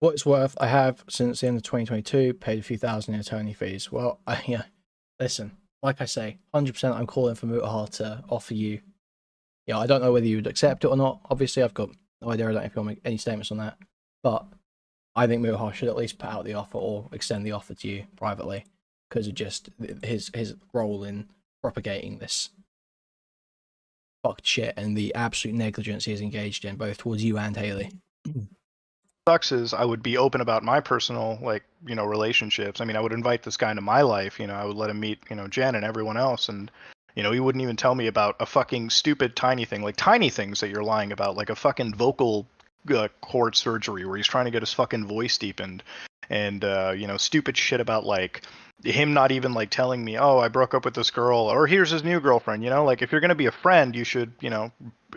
Speaker 1: What it's worth, I have, since the end of 2022, paid a few thousand in attorney fees. Well, yeah, listen, like I say, 100% I'm calling for Mutahar to offer you Yeah, I don't know whether you'd accept it or not. Obviously, I've got no idea. I don't know if you'll make any statements on that. But I think Mutahar should at least put out the offer or extend the offer to you privately because of just his role in propagating this fucked shit and the absolute negligence he is engaged in, both towards you and Haley.
Speaker 3: Sucks is I would be open about my personal relationships. I mean, I would invite this guy into my life. I would let him meet Jen and everyone else, and he wouldn't even tell me about a fucking stupid tiny thing, like tiny things that you're lying about, like a fucking vocal cord surgery where he's trying to get his fucking voice deepened, and stupid shit about like him not even like telling me, oh, I broke up with this girl, or here's his new girlfriend. Like if you're gonna be a friend, you should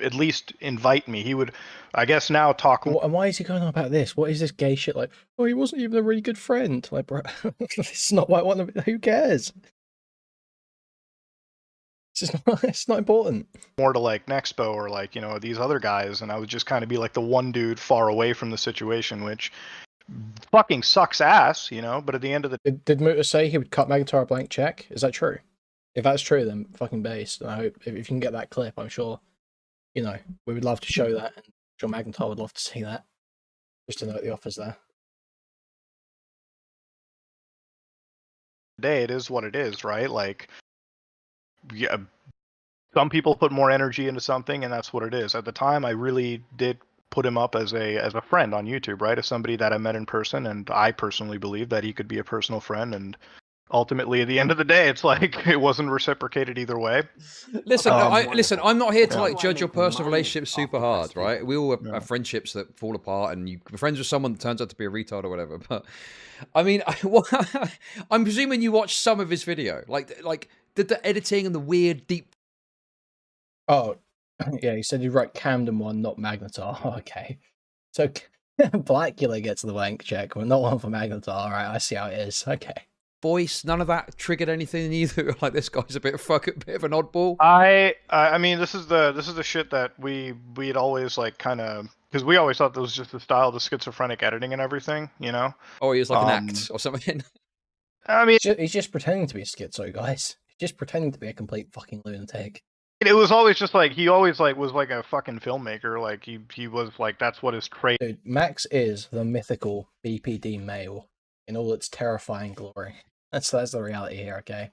Speaker 3: at least invite me. He would, I guess, now talk.
Speaker 1: And why is he going on about this? What is this gay shit like? Oh, he wasn't even a really good friend. Like, bro, this is not what I want to. Who cares? It's not important.
Speaker 3: More to like Nexpo or like these other guys, and I would just kind of be like the one dude far away from the situation, which fucking sucks ass, But at the end of the
Speaker 1: did Muta say he would cut Magatar a blank check? Is that true? If that's true, then fucking based. And I hope if you can get that clip, I'm sure we would love to show that, and I'm sure Magatar would love to see that, just to know what the offer's there.
Speaker 3: Day, it is what it is, right? Like, yeah, some people put more energy into something, and that's what it is. At the time, I really did put him up as a friend on YouTube, right? As somebody that I met in person, and I personally believe that he could be a personal friend. And ultimately, at the end of the day, it's like it wasn't reciprocated either way.
Speaker 2: Listen, listen. I'm not here to like judge your personal relationships super hard, right? We all have friendships that fall apart, and you're friends with someone that turns out to be a retard or whatever. But I mean, I'm presuming you watched some of his video, like did the editing and the weird deep.
Speaker 1: Oh, yeah. He said he'd write Camden one, not Magnetar. Okay, so Blackula gets the blank check, but not one for Magnetar. All right, I see how it is. Okay.
Speaker 2: Voice, none of that triggered anything either. Like, this guy's a bit of an oddball.
Speaker 3: I mean, this is the shit that we'd always like kind of, because we always thought that was just the style of the schizophrenic editing and everything,
Speaker 2: Oh, he was like an act or something.
Speaker 3: I mean,
Speaker 1: he's just pretending to be a schizo, guys. He's just pretending to be a complete fucking lunatic.
Speaker 3: It was always just like he always like was like a fucking filmmaker. Like he was like, that's what his trade.
Speaker 1: Dude, Max is the mythical BPD male in all its terrifying glory. That's the reality here, okay?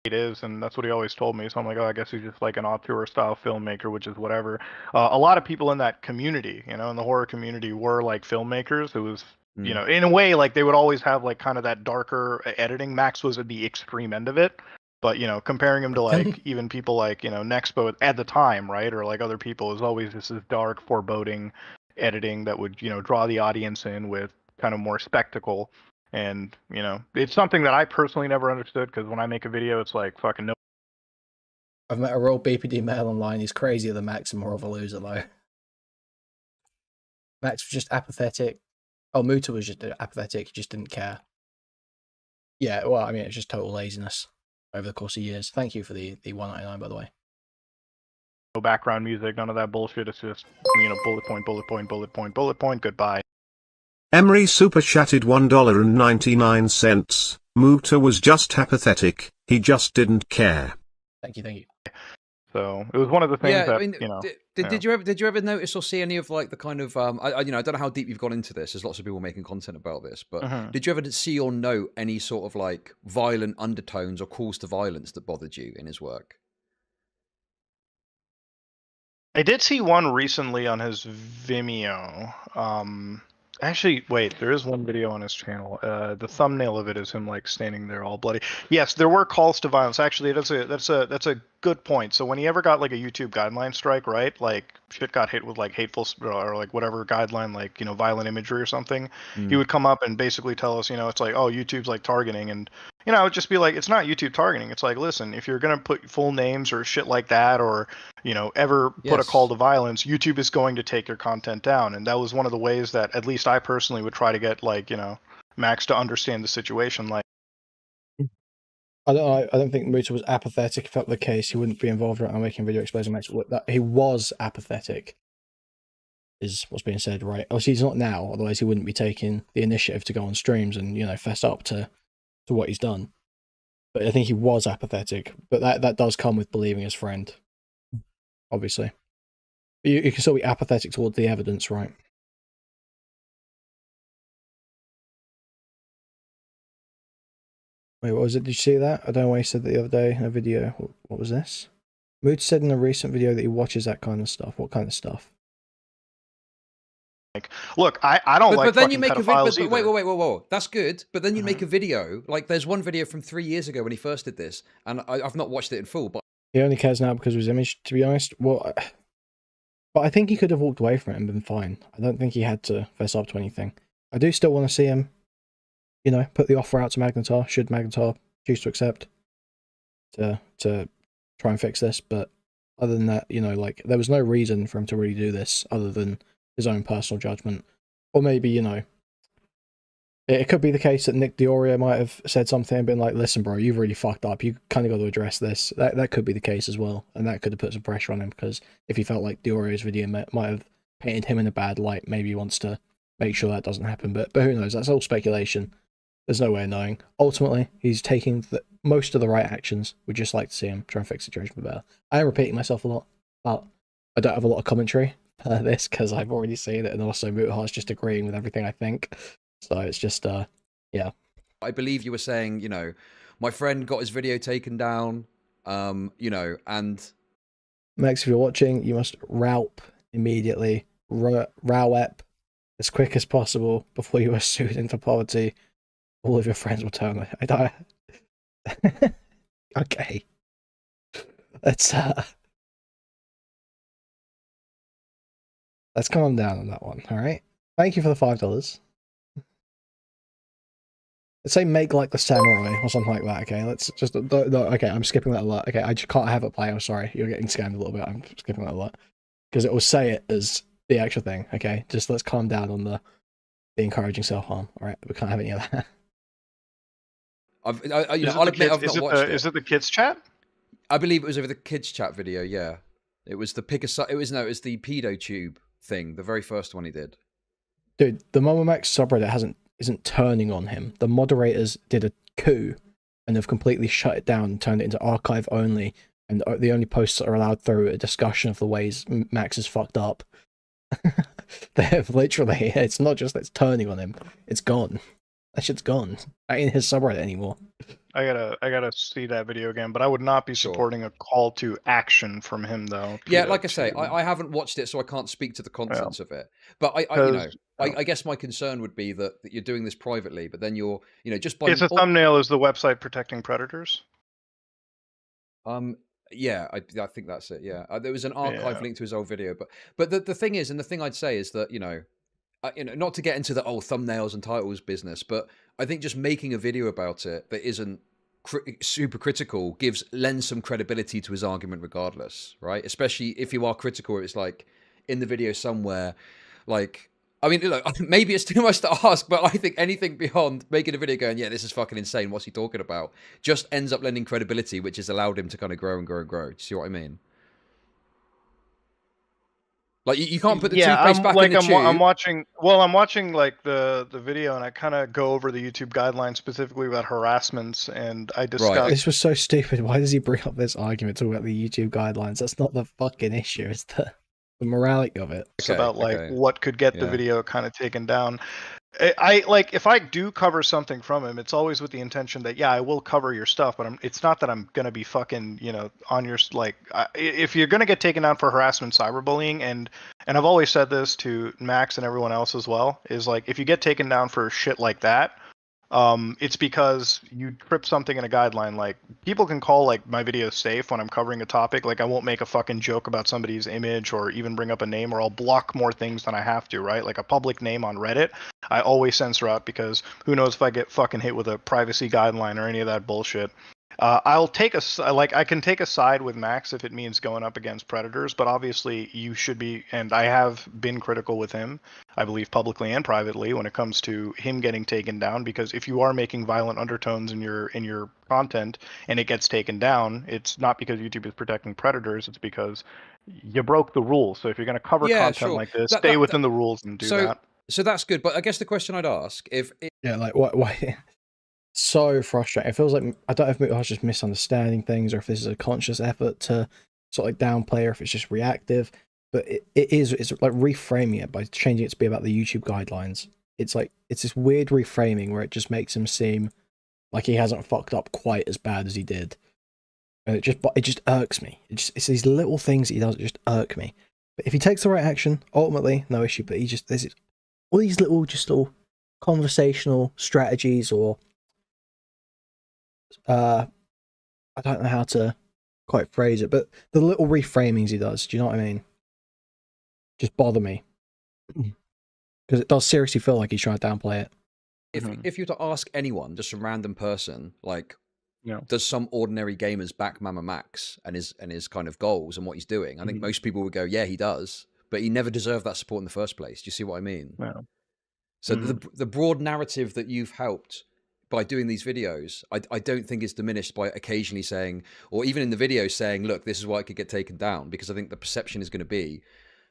Speaker 3: It is, and that's what he always told me. So I'm like, oh, I guess he's just like an auteur style filmmaker, which is whatever. A lot of people in that community, in the horror community, were like filmmakers. It was, in a way, like they would always have like kind of that darker editing. Max was at the extreme end of it, but comparing him to like even people like Nexpo at the time, right, or like other people, is always this dark, foreboding editing that would draw the audience in with kind of more spectacle. And it's something that I personally never understood, because when I make a video, it's like fucking no.
Speaker 1: I've met a real BPD male online. He's crazier than Max and more of a loser though. Max was just apathetic. Oh, Muta was just apathetic. He just didn't care. Yeah, well, I mean, it's just total laziness over the course of years. Thank you for the $1.99, by the way.
Speaker 3: No background music, none of that bullshit. It's just bullet point, bullet point, bullet point, bullet point. Goodbye.
Speaker 4: Emery super chatted $1.99. Muta was just apathetic, he just didn't care.
Speaker 1: Thank you.
Speaker 3: So it was one of the things that,
Speaker 2: I mean, did you ever notice or see any of like the kind of I don't know how deep you've gone into this. There's lots of people making content about this, but did you ever see or note any sort of like violent undertones or calls to violence that bothered you in his work?
Speaker 3: I did see one recently on his Vimeo. Actually, wait, there is one video on his channel. The thumbnail of it is him like standing there all bloody. Yes, there were calls to violence. Actually, that's a good point. So when he ever got like a YouTube guideline strike, right? Like shit got hit with like hateful or like whatever guideline, like violent imagery or something. He would come up and basically tell us, it's like, oh, YouTube's like targeting, and I would just be like, it's not YouTube targeting. It's like, listen, if you're gonna put full names or shit like that, or ever put a call to violence, YouTube is going to take your content down. And that was one of the ways that at least I personally would try to get like Max to understand the situation. Like,
Speaker 1: I don't think Muta was apathetic. If that were the case, he wouldn't be involved right now making a video exposing Max. That he was apathetic is what's being said, right? Obviously, he's not now. Otherwise, he wouldn't be taking the initiative to go on streams and fess up to what he's done. But I think he was apathetic. But that does come with believing his friend, obviously. You can still be apathetic towards the evidence, right? Wait, what was it? Did you see that? I don't know why he said that the other day in a video. What was this? Mood said in a recent video that he watches that kind of stuff. What kind of stuff?
Speaker 3: Like, look, I don't like
Speaker 2: but then
Speaker 3: fucking
Speaker 2: you make a
Speaker 3: pedophiles
Speaker 2: video.
Speaker 3: either.
Speaker 2: Wait. That's good. But then you make a video. Like, there's one video from 3 years ago when he first did this, and I've not watched it in full. But
Speaker 1: He only cares now because of his image, to be honest. Well, but I think he could have walked away from it and been fine. I don't think he had to fess up to anything. I do still want to see him, you know, put the offer out to Magnetar, should Magnetar choose to accept, to try and fix this. But other than that, you know, like, there was no reason for him to really do this other than his own personal judgment. Or maybe, you know, it could be the case that Nick Diorio might have said something and been like, listen, bro, you've really fucked up. You kind of got to address this. That could be the case as well. And that could have put some pressure on him, because if he felt like Diorio's video might have painted him in a bad light, maybe he wants to make sure that doesn't happen. But who knows? That's all speculation. There's no way of knowing. Ultimately, he's taking most of the right actions. We'd just like to see him try and fix the situation better. I am repeating myself a lot, but I don't have a lot of commentary for this because I've already seen it, and also Mutahar's just agreeing with everything I think. So it's just, yeah.
Speaker 2: I believe you were saying, you know, my friend got his video taken down, you know, and...
Speaker 1: Max, if you're watching, you must raup immediately. Rauep as quick as possible before you are sued into poverty. All of your friends will turn. I die. Okay. Let's calm down on that one, alright? Thank you for the $5. Let's say make like the samurai or something like that, okay? Let's just... No, okay, I'm skipping that a lot. Okay, I just can't have it play. I'm sorry. You're getting scammed a little bit. I'm skipping that a lot. Because it will say it as the actual thing, okay? Just let's calm down on the encouraging self-harm, alright? We can't have any of that.
Speaker 2: I'll admit I've not watched it.
Speaker 3: Is it the kids chat?
Speaker 2: I believe it was over the kids chat video, yeah. It was the it was the pedo tube thing, the very first one he did.
Speaker 1: Dude, the MamaMax subreddit isn't turning on him. The moderators did a coup and have completely shut it down and turned it into archive only, and the only posts that are allowed through a discussion of the ways Max is fucked up. They have literally, it's not just that it's turning on him, it's gone. That shit's gone. Not in his subreddit anymore.
Speaker 3: I gotta see that video again, but I would not be supporting a call to action from him though.
Speaker 2: Yeah, like I say, I haven't watched it, so I can't speak to the contents of it. But I guess my concern would be that you're doing this privately, but then you're, you know, just by
Speaker 3: its a thumbnail is the website protecting predators.
Speaker 2: Yeah, I think that's it. Yeah, there was an archive link to his old video, but the thing is, and the thing I'd say is that, you know, not to get into the thumbnails and titles business, but I think just making a video about it that isn't super critical lends some credibility to his argument regardless, right? Especially if you are critical, it's like in the video somewhere, like, I mean, look, maybe it's too much to ask, but I think anything beyond making a video going, yeah, this is fucking insane, what's he talking about, just ends up lending credibility, which has allowed him to kind of grow and grow and grow. Do you see what I mean? Like, you can't put the toothpaste back in the tube.
Speaker 3: I'm watching like the video, and I kind of go over the YouTube guidelines specifically about harassments, and I discuss...
Speaker 1: Right. This was so stupid. Why does he bring up this argument talking about the YouTube guidelines? That's not the fucking issue. It's the morality of it.
Speaker 3: It's about what could get the video kind of taken down. I like, if I do cover something from him, it's always with the intention that, yeah, I will cover your stuff, but it's not that I'm gonna be fucking, you know, on your, like, if you're gonna get taken down for harassment, cyberbullying, and I've always said this to Max and everyone else as well, is like, if you get taken down for shit like that, it's because you trip something in a guideline. Like, people can call like my videos safe when I'm covering a topic. Like, I won't make a fucking joke about somebody's image or even bring up a name, or I'll block more things than I have to, right? Like a public name on Reddit, I always censor out, because who knows if I get fucking hit with a privacy guideline or any of that bullshit. I can take a side with Max if it means going up against predators, but obviously you should be, and I have been critical with him, I believe publicly and privately, when it comes to him getting taken down, because if you are making violent undertones in your content and it gets taken down, it's not because YouTube is protecting predators, it's because you broke the rules. So if you're going to cover content like this, stay within the rules and do that.
Speaker 2: So that's good, but I guess the question I'd ask,
Speaker 1: like, why so frustrating. It feels like, I don't know if Mutahar's just misunderstanding things, or if this is a conscious effort to sort of like downplay, or if it's just reactive. but it's like reframing it by changing it to be about the YouTube guidelines. It's like it's this weird reframing where it just makes him seem like he hasn't fucked up quite as bad as he did, and it just irks me. It's these little things that he does that just irk me. But if he takes the right action, ultimately no issue. But there's all these little conversational strategies, or I don't know how to quite phrase it, but the little reframings he does, do you know what I mean? Just bother me. Because it does seriously feel like he's trying to downplay it.
Speaker 2: If you were to ask anyone, just a random person, like,
Speaker 3: Yeah.
Speaker 2: does some ordinary gamers back MamaMax and his kind of goals and what he's doing? I think most people would go, yeah, he does, but he never deserved that support in the first place. Do you see what I mean?
Speaker 3: Yeah.
Speaker 2: So the broad narrative that you've helped by doing these videos, I don't think is diminished by occasionally saying, or even in the video saying, look, this is why it could get taken down, because I think the perception is going to be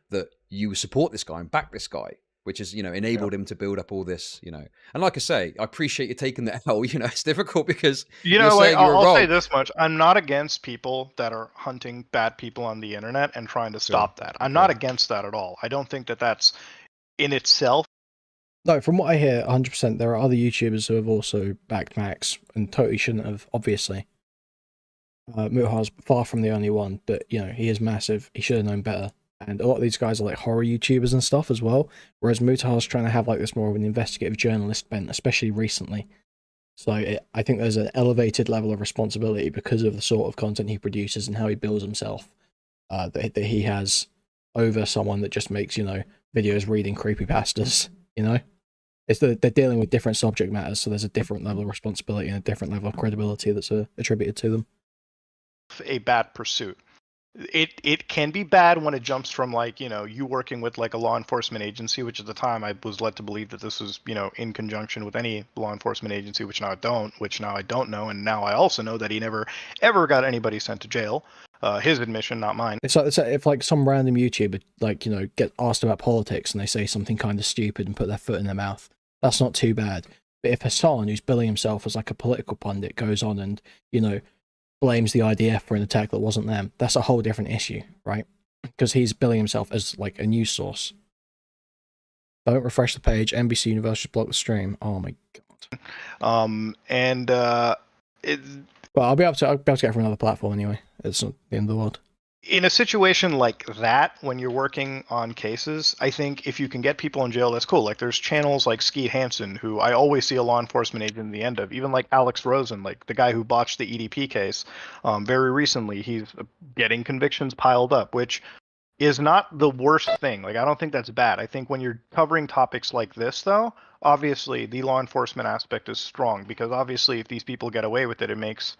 Speaker 2: that you support this guy and back this guy, which has, enabled him to build up all this, And like I say, I appreciate you taking the L. It's difficult because
Speaker 3: I'll say this much: I'm not against people that are hunting bad people on the internet and trying to stop that. I'm not against that at all. I don't think that that's in itself.
Speaker 1: No, from what I hear, 100%, there are other YouTubers who have also backed Max and totally shouldn't have, obviously. Mutahar's far from the only one, but, he is massive. He should have known better. And a lot of these guys are like horror YouTubers and stuff as well, whereas Mutahar's trying to have like this more of an investigative journalist bent, especially recently. So I think there's an elevated level of responsibility because of the sort of content he produces and how he builds himself that he has over someone that just makes, videos reading creepypastas, They're dealing with different subject matters, so there's a different level of responsibility and a different level of credibility that's attributed to them.
Speaker 3: A bad pursuit. It can be bad when it jumps from you working with like a law enforcement agency, which at the time I was led to believe that this was in conjunction with any law enforcement agency, which now I don't know, and now I also know that he never ever got anybody sent to jail. His admission, not mine.
Speaker 1: It's like if like some random YouTuber get asked about politics and they say something kind of stupid and put their foot in their mouth, that's not too bad. But if Hassan, who's billing himself as like a political pundit, goes on and blames the IDF for an attack that wasn't them, that's a whole different issue, right? Because he's billing himself as like a news source. Don't refresh the page. NBC Universal blocked the stream. Oh my god. Well, I'll be able to get it from another platform anyway. It's not the end of the world.
Speaker 3: In a situation like that, when you're working on cases, I think if you can get people in jail, that's cool. Like there's channels like Skeet Hansen, who I always see a law enforcement agent in the end of, even like Alex Rosen, like the guy who botched the EDP case. Very recently, he's getting convictions piled up, which is not the worst thing. Like I don't think that's bad. I think when you're covering topics like this, though, obviously the law enforcement aspect is strong, because obviously if these people get away with it, it makes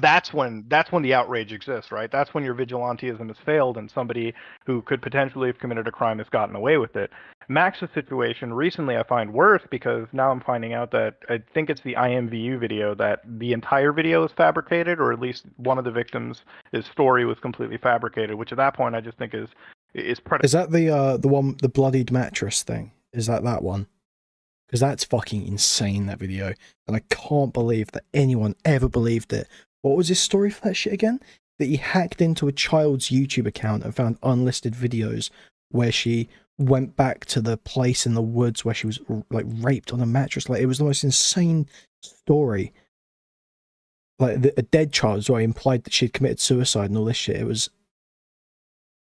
Speaker 3: that's when the outrage exists, right? That's when your vigilantism has failed and somebody who could potentially have committed a crime has gotten away with it. Max's situation recently I find worse, because now I'm finding out that I think it's the IMVU video that the entire video is fabricated, or at least one of the victims' his story was completely fabricated, which at that point I just think is predatory.
Speaker 1: Is that the one, the bloodied mattress thing? Is that one? Because that's fucking insane, that video. And I can't believe that anyone ever believed it. What was his story for that shit again? That he hacked into a child's YouTube account and found unlisted videos where she went back to the place in the woods where she was like raped on a mattress. Like, it was the most insane story. Like, a dead child, so I implied that she'd committed suicide and all this shit. It was...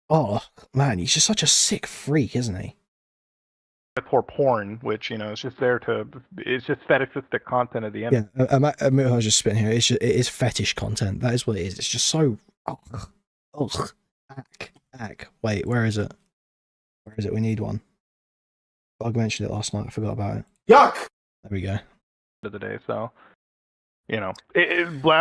Speaker 1: Oh, man, he's just such a sick freak, isn't he?
Speaker 3: For porn, which is just it's just fetishistic content at the end.
Speaker 1: Yeah, I was just spitting here. It is fetish content. That is what it is. It's just so Wait, where is it? Where is it? We need one. Bug mentioned it last night. I forgot about it.
Speaker 5: Yuck!
Speaker 1: There we go.
Speaker 3: Of the day, so I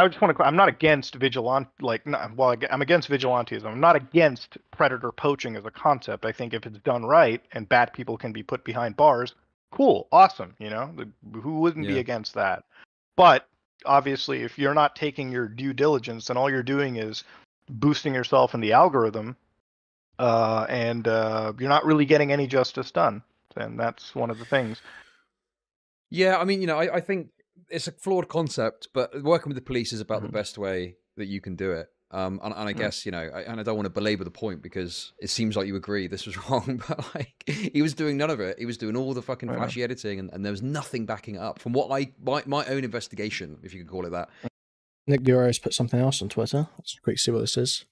Speaker 3: just want to. I'm not against vigilante. I'm against vigilantism. I'm not against predator poaching as a concept. I think if it's done right and bad people can be put behind bars, cool, awesome. Who wouldn't be against that? But obviously, if you're not taking your due diligence, then all you're doing is boosting yourself in the algorithm, and you're not really getting any justice done. And that's one of the things.
Speaker 2: Yeah, I mean, I think it's a flawed concept, but working with the police is about the best way that you can do it. And I guess, you know, and I don't want to belabor the point because it seems like you agree this was wrong, but like he was doing none of it. He was doing all the fucking flashy editing, and there was nothing backing it up from what my own investigation, if you could call it that.
Speaker 1: Nick Duro's put something else on Twitter. Let's quick see what this is.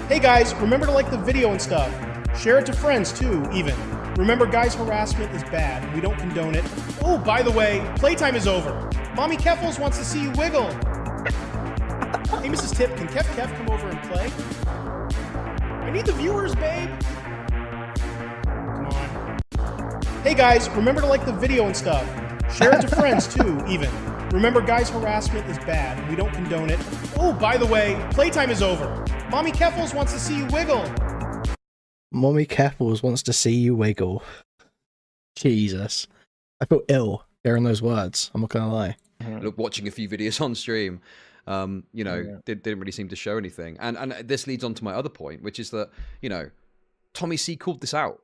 Speaker 5: Hey guys, remember to like the video and stuff. Share it to friends too, even. Remember, guys, harassment is bad. We don't condone it. Oh, by the way, playtime is over. Mommy Keffels wants to see you wiggle. Hey, Mrs. Tip, can Kev come over and play? I need the viewers, babe. Come on. Hey guys, remember to like the video and stuff. Share it to friends too, even. Remember, guys, harassment is bad. We don't condone it. Oh, by the way, playtime is over. Mommy Keffels wants to see you wiggle.
Speaker 1: Mommy Keffels wants to see you wiggle. Jesus. I feel ill hearing those words. I'm not gonna lie.
Speaker 2: Look, watching a few videos on stream, you know, didn't really seem to show anything. And this leads on to my other point, which is that, you know, Tommy C called this out.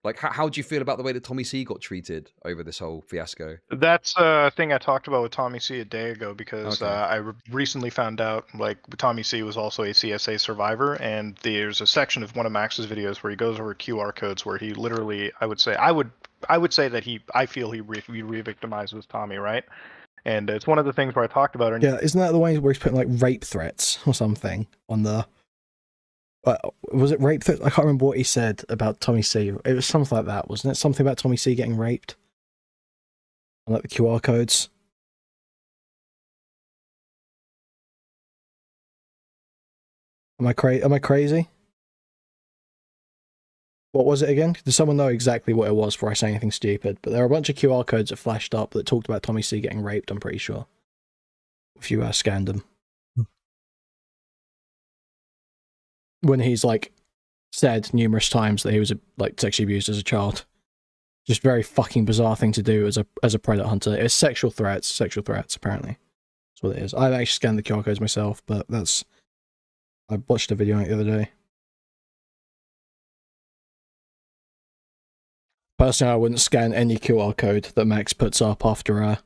Speaker 2: Like, how do you feel about the way that Tommy C got treated over this whole fiasco?
Speaker 3: That's a thing I talked about with Tommy C a day ago because I recently found out like Tommy C was also a CSA survivor, and there's a section of one of Max's videos where he goes over QR codes where he literally, I would say that I feel he re-victimizes Tommy, right? And it's one of the things where I talked about it.
Speaker 1: Yeah, isn't that the one where he's putting like rape threats or something on the? Was it rape threats? I can't remember what he said about Tommy C. It was something like that, wasn't it? Something about Tommy C getting raped. And like the QR codes. Am I crazy? What was it again? Does someone know exactly what it was before I say anything stupid? But there are a bunch of QR codes that flashed up that talked about Tommy C getting raped, I'm pretty sure. If you scanned them. When he's like said numerous times that he was like sexually abused as a child. Just very fucking bizarre thing to do as a predator hunter. It's sexual threats apparently. That's what it is. I've actually scanned the QR codes myself, but I watched a video on it the other day. Personally, I wouldn't scan any QR code that Max puts up after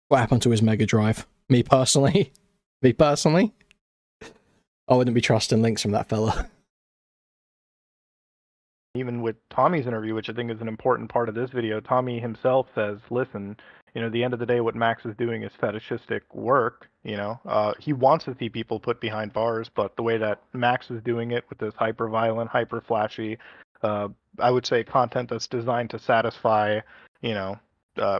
Speaker 1: what happened to his Mega Drive. Me personally. I wouldn't be trusting links from that fella.
Speaker 3: Even with Tommy's interview, which I think is an important part of this video, Tommy himself says, listen, you know, at the end of the day, what Max is doing is fetishistic work, you know. He wants to see people put behind bars, but the way that Max is doing it with this hyper-violent, hyper-flashy, I would say content that's designed to satisfy, you know,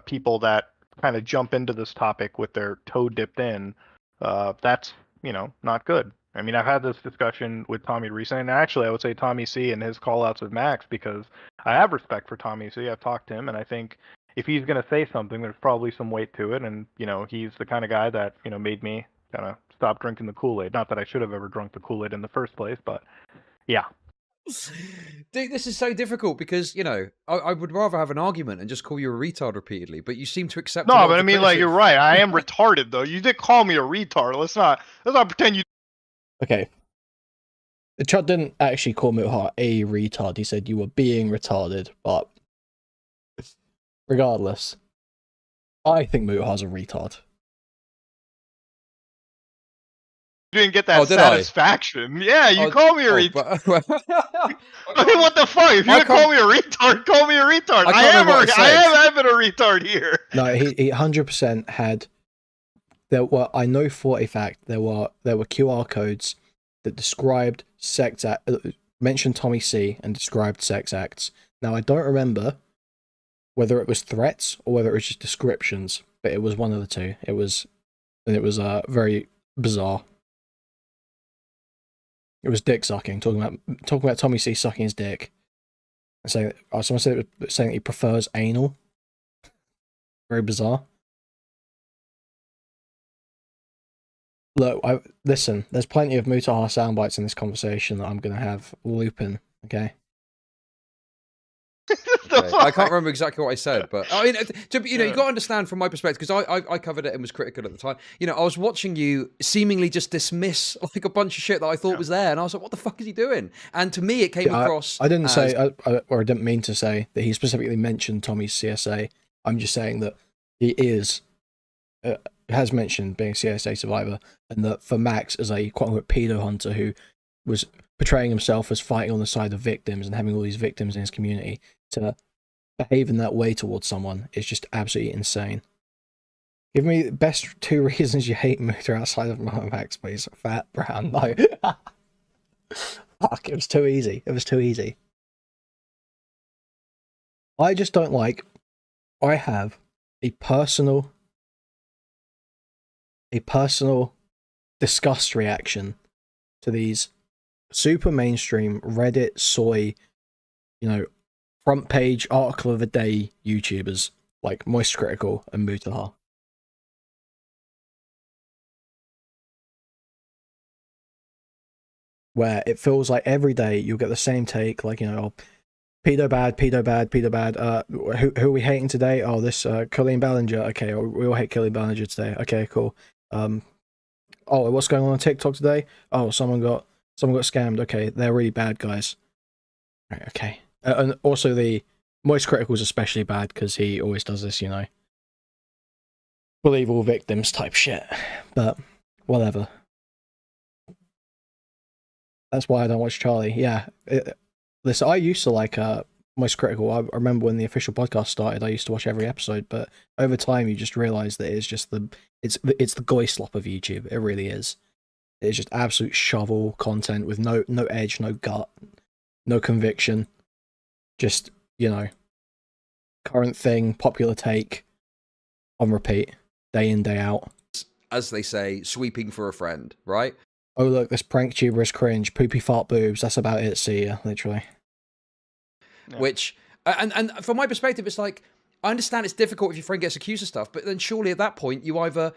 Speaker 3: people that kind of jump into this topic with their toe dipped in, that's, you know, not good. I mean, I've had this discussion with Tommy recently, and actually I would say Tommy C and his call-outs of Max, because I have respect for Tommy C. I've talked to him, and I think if he's going to say something, there's probably some weight to it, and, you know, he's the kind of guy that, you know, made me kind of stop drinking the Kool-Aid. Not that I should have ever drunk the Kool-Aid in the first place, but yeah.
Speaker 2: Dude, this is so difficult because, you know, I would rather have an argument and just call you a retard repeatedly, but you seem to accept.
Speaker 3: No, but I mean, like, you're right. I am retarded, though. You did call me a retard. Let's not pretend you.
Speaker 1: Okay. Chud didn't actually call Mutahar a retard. He said you were being retarded, but regardless, I think Mutahar's a retard.
Speaker 3: You didn't get that satisfaction. Yeah, you call me a retard. I mean, what the fuck? If you call me a retard, call me a retard. I have been a retard here.
Speaker 1: No, he 100% had. I know for a fact there were QR codes that described mentioned Tommy C and described sex acts. Now I don't remember whether it was threats or whether it was just descriptions, but it was one of the two. It was very bizarre. It was dick sucking, talking about Tommy C sucking his dick. Someone said it was saying he prefers anal. Very bizarre. Look, listen, there's plenty of Mutahar soundbites in this conversation that I'm going to have looping, okay?
Speaker 2: Okay. I can't remember exactly what I said, but I mean, you know, you got to understand from my perspective, because I covered it and was critical at the time. You know, I was watching you seemingly just dismiss like a bunch of shit that I thought was there, and I was like, "What the fuck is he doing?" And to me, it came across.
Speaker 1: I didn't say, or I didn't mean to say that he specifically mentioned Tommy's CSA. I'm just saying that he is has mentioned being a CSA survivor, and that for Max as a quote-unquote pedo hunter who was portraying himself as fighting on the side of victims and having all these victims in his community, to behave in that way towards someone is just absolutely insane. Give me the best 2 reasons you hate Mutahar outside of MamaMax, please. Fat, brown, no. Fuck, it was too easy. It was too easy. I just don't like... I have a personal disgust reaction to these super mainstream Reddit, soy, you know, front page article of the day YouTubers like Moist Critical and Mutahar. Where it feels like every day you'll get the same take, like, you know, pedo bad, pedo bad, pedo bad. Who are we hating today? Oh, this Colleen Ballinger. Okay, we all hate Colleen Ballinger today. Okay, cool. Oh, what's going on TikTok today? Oh, someone got scammed. Okay, they're really bad guys. Right, okay. And also the Moist Critical is especially bad because he always does this, you know, believe all victims type shit. But whatever. That's why I don't watch Charlie. Yeah. Listen, I used to like Most Critical. I remember when the official podcast started, I used to watch every episode, but over time you just realise that it's just it's the goy slop of YouTube. It really is. It's just absolute shovel content with no edge, no gut, no conviction. Just, you know, current thing, popular take, on repeat, day in, day out.
Speaker 2: As they say, sweeping for a friend, right?
Speaker 1: Oh look, this prank tuber is cringe. Poopy fart boobs. That's about it. See ya, literally.
Speaker 2: Yeah. Which, and from my perspective, it's like, I understand it's difficult if your friend gets accused of stuff, but then surely at that point, you either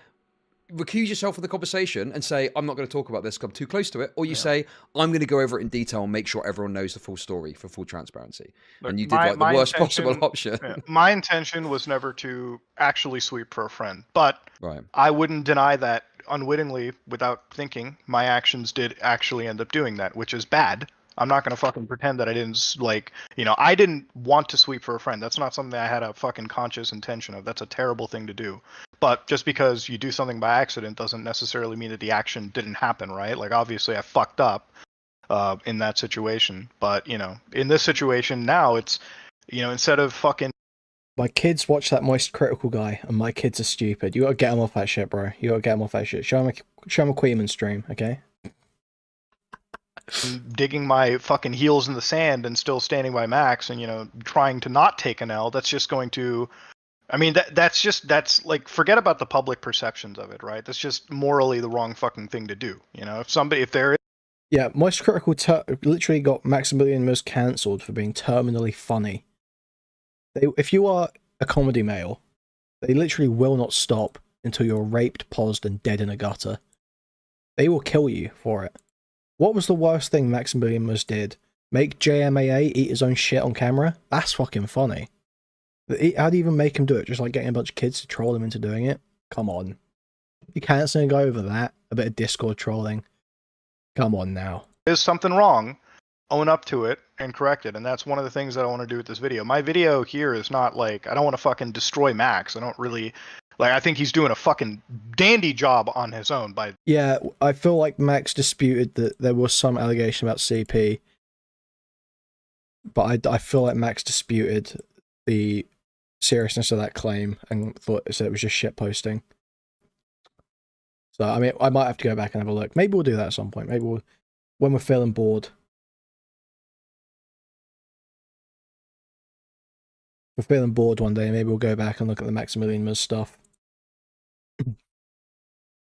Speaker 2: recuse yourself from the conversation and say, I'm not going to talk about this because I'm too close to it, or you say, I'm going to go over it in detail and make sure everyone knows the full story for full transparency. Look, and you did like the worst possible option.
Speaker 3: Yeah, my intention was never to actually sweep for a friend, but I wouldn't deny that unwittingly, without thinking, my actions did actually end up doing that, which is bad. I'm not going to fucking pretend that I didn't, like, you know, I didn't want to sweep for a friend. That's not something I had a fucking conscious intention of. That's a terrible thing to do. But just because you do something by accident doesn't necessarily mean that the action didn't happen, right? Like, obviously I fucked up in that situation. But, you know, in this situation now, it's, you know, instead of fucking...
Speaker 1: My kids watch that Moist Critical guy, and my kids are stupid. You gotta get them off that shit, bro. You gotta get them off that shit. Show them a Kuihman stream, okay?
Speaker 3: Digging my fucking heels in the sand and still standing by Max and, you know, trying to not take an L, that's just going to... I mean, that's like, forget about the public perceptions of it, right? That's just morally the wrong fucking thing to do, you know? If there is...
Speaker 1: Yeah, Moist Critical literally got Maximilian Moose cancelled for being terminally funny. If you are a comedy male, they literally will not stop until you're raped, paused, and dead in a gutter. They will kill you for it. What was the worst thing Maximilian Moose did? Make JMAA eat his own shit on camera? That's fucking funny. How do you even make him do it? Just like getting a bunch of kids to troll him into doing it? Come on. You cancelling a guy over that? A bit of Discord trolling? Come on now.
Speaker 3: There's something wrong. Own up to it and correct it, and that's one of the things that I want to do with this video. My video here is not like, I don't want to fucking destroy Max. I don't really, like, I think he's doing a fucking dandy job on his own.
Speaker 1: Yeah, I feel like Max disputed that there was some allegation about CP, but I feel like Max disputed the seriousness of that claim and thought it was just shit posting. So, I mean, I might have to go back and have a look. Maybe we'll do that at some point. Maybe when we're feeling bored. If we're feeling bored one day, maybe we'll go back and look at the Maximilian Moose stuff.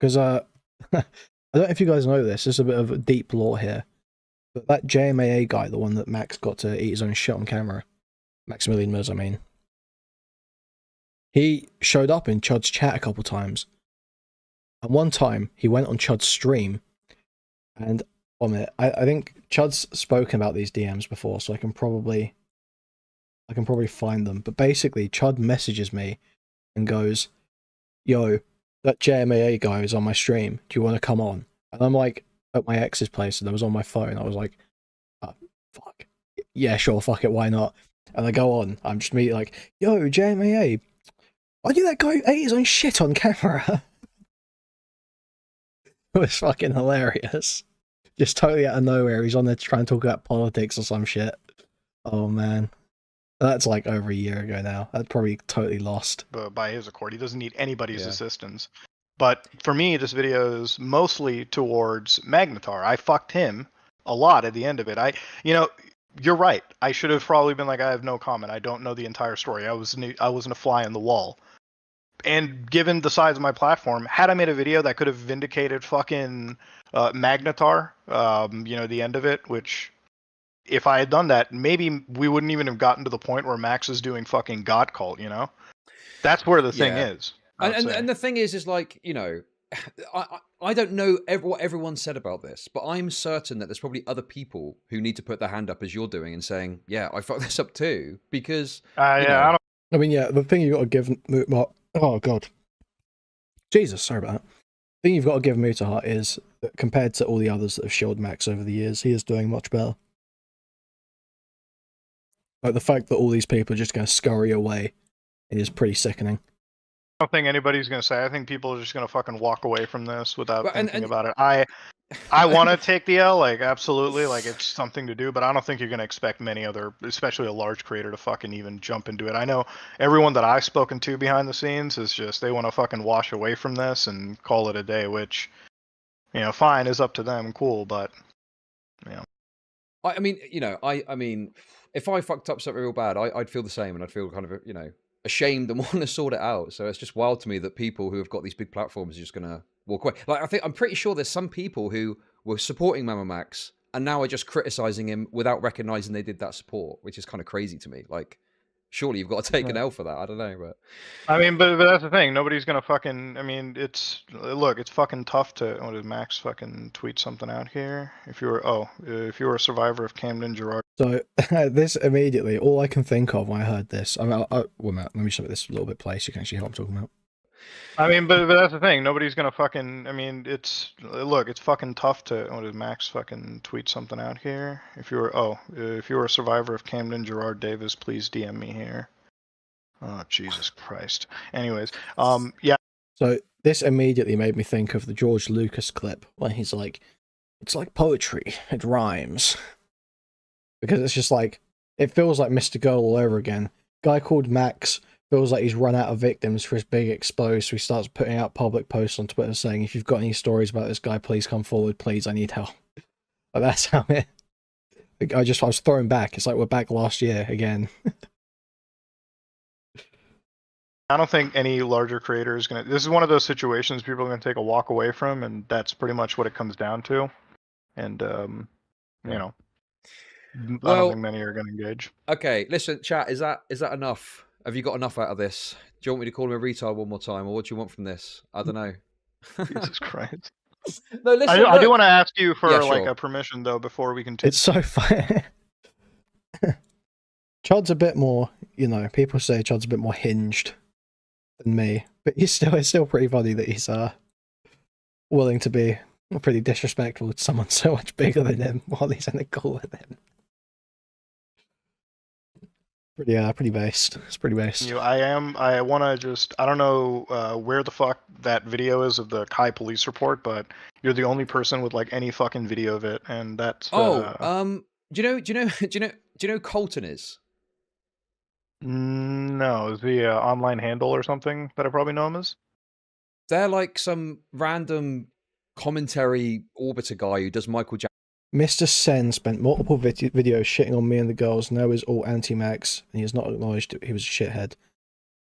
Speaker 1: Because, I don't know if you guys know this, there's a bit of a deep lore here. But that JMAA guy, the one that Max got to eat his own shit on camera, Maximilian Moose, I mean, he showed up in Chud's chat a couple times. And one time, he went on Chud's stream, and on it, I think Chud's spoken about these DMs before, so I can probably find them. But basically, Chud messages me and goes, yo, that JMAA guy is on my stream. Do you want to come on? And I'm like, at my ex's place, and I was on my phone. I was like, oh, fuck. Yeah, sure, fuck it, why not? And I go on. I'm just immediately like, yo, JMAA, I knew that guy ate his own shit on camera. It was fucking hilarious. Just totally out of nowhere, he's on there trying to talk about politics or some shit. Oh man. That's like over a year ago now. That's probably totally lost.
Speaker 3: By his accord. He doesn't need anybody's assistance. But for me, this video is mostly towards Magnetar. I fucked him a lot at the end of it. You're right. I should have probably been like, I have no comment. I don't know the entire story. I wasn't a fly on the wall. And given the size of my platform, had I made a video that could have vindicated fucking Magnetar, the end of it, which if I had done that, maybe we wouldn't even have gotten to the point where Max is doing fucking God Cult, That's where the thing is.
Speaker 2: And the thing is like, I don't know what everyone said about this, but I'm certain that there's probably other people who need to put their hand up as you're doing and saying, yeah, I fucked this up too, because...
Speaker 1: the thing you've got to give... Oh, God. Jesus, sorry about that. The thing you've got to give Mutahar is that compared to all the others that have shielded Max over the years, he is doing much better. Like, the fact that all these people are just going to scurry away is pretty sickening.
Speaker 3: I don't think anybody's going to say. I think people are just going to fucking walk away from this without thinking about it. I want to take the L, like, absolutely, like, it's something to do, but I don't think you're going to expect many other, especially a large creator, to fucking even jump into it. I know everyone that I've spoken to behind the scenes is just, they want to fucking wash away from this and call it a day, which, fine, is up to them, cool, but,
Speaker 2: I mean, if I fucked up something real bad, I'd feel the same, and I'd feel kind of, ashamed and want to sort it out. So it's just wild to me that people who have got these big platforms are just gonna walk away. Like, I'm pretty sure there's some people who were supporting MamaMax and now are just criticizing him without recognizing they did that support, which is kind of crazy to me. Like, surely you've got to take an L for that. I don't know, but
Speaker 3: but that's the thing. Nobody's gonna fucking. It's fucking tough to. What did Max fucking tweet something out here? If you were a survivor of Camden Gerard.
Speaker 1: So this immediately, all I can think of when I heard this. Matt, let me show this a little bit place. You can actually hear what I'm talking about.
Speaker 3: But that's the thing. Nobody's gonna fucking. It's fucking tough to. What did Max fucking tweet something out here? If you were a survivor of Camden Gerard Davis, please DM me here. Oh Jesus Christ. Anyways, yeah.
Speaker 1: So this immediately made me think of the George Lucas clip when he's like, "It's like poetry. It rhymes." Because it's just like, it feels like Mr. Girl all over again. Guy called Max feels like he's run out of victims for his big expose, so he starts putting out public posts on Twitter saying, if you've got any stories about this guy, please come forward, please, I need help. But that's how it... I was thrown back. It's like we're back last year again.
Speaker 3: I don't think any larger creator is going to... This is one of those situations people are going to take a walk away from, and that's pretty much what it comes down to. And, I don't think many are going to engage.
Speaker 2: Okay, listen, chat, is that enough? Have you got enough out of this? Do you want me to call him a retard one more time, or what do you want from this? I don't know.
Speaker 3: Jesus Christ.
Speaker 2: No, listen,
Speaker 3: I do want to ask you for
Speaker 2: sure.
Speaker 3: a permission though before we continue.
Speaker 1: It's so funny. Chud's a bit more, people say Chud's a bit more hinged than me, but it's still pretty funny that he's willing to be pretty disrespectful to someone so much bigger than him while he's in a call with him. Pretty based. It's pretty based.
Speaker 3: I want to just, I don't know where the fuck that video is of the Kai police report, but you're the only person with like any fucking video of it, and that's.
Speaker 2: Do you know Colton is?
Speaker 3: No, is the online handle or something that I probably know him as?
Speaker 2: They're like some random commentary orbiter guy who does Michael Jackson.
Speaker 1: Mr. Sen spent multiple videos shitting on me and the girls, now is all anti-Max, and he has not acknowledged he was a shithead.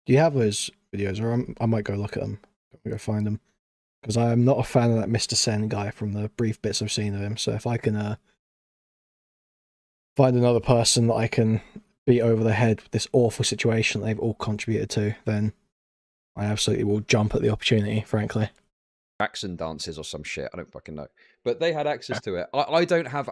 Speaker 1: Do you have those videos, or I might go look at them, go find them, because I am not a fan of that Mr. Sen guy from the brief bits I've seen of him, so if I can find another person that I can beat over the head with this awful situation that they've all contributed to, then I absolutely will jump at the opportunity, frankly.
Speaker 2: Jackson dances or some shit. I don't fucking know. But they had access to it. I don't have...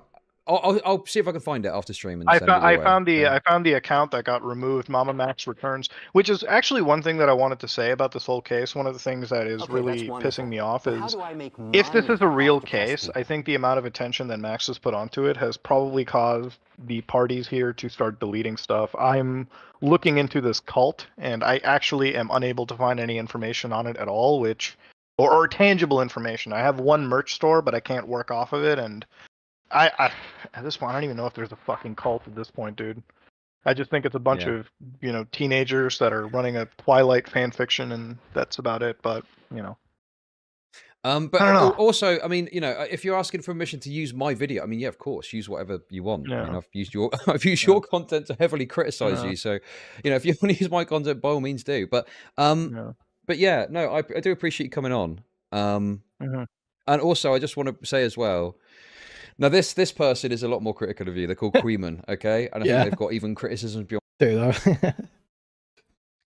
Speaker 2: I'll see if I can find it after stream. And
Speaker 3: I found the account that got removed. MamaMax returns, which is actually one thing that I wanted to say about this whole case. One of the things that is really pissing me off is if this is a real case, I think the amount of attention that Max has put onto it has probably caused the parties here to start deleting stuff. I'm looking into this cult, and I actually am unable to find any information on it at all, which or tangible information. I have one merch store, but I can't work off of it, and I at this point I don't even know if there's a fucking cult at this point, dude. I just think it's a bunch of teenagers that are running a Twilight fan fiction, and that's about it. But
Speaker 2: But
Speaker 3: I don't know.
Speaker 2: also, I mean, if you're asking for permission to use my video, I mean, yeah, of course, use whatever you want.
Speaker 3: Yeah.
Speaker 2: I mean, I've used your your content to heavily criticize you, so if you want to use my content, by all means do. But yeah, no, I do appreciate you coming on. And also, I just want to say as well. Now, this person is a lot more critical of you. They're called Kuihman, okay? And I think they've got even criticisms beyond.
Speaker 1: Dude,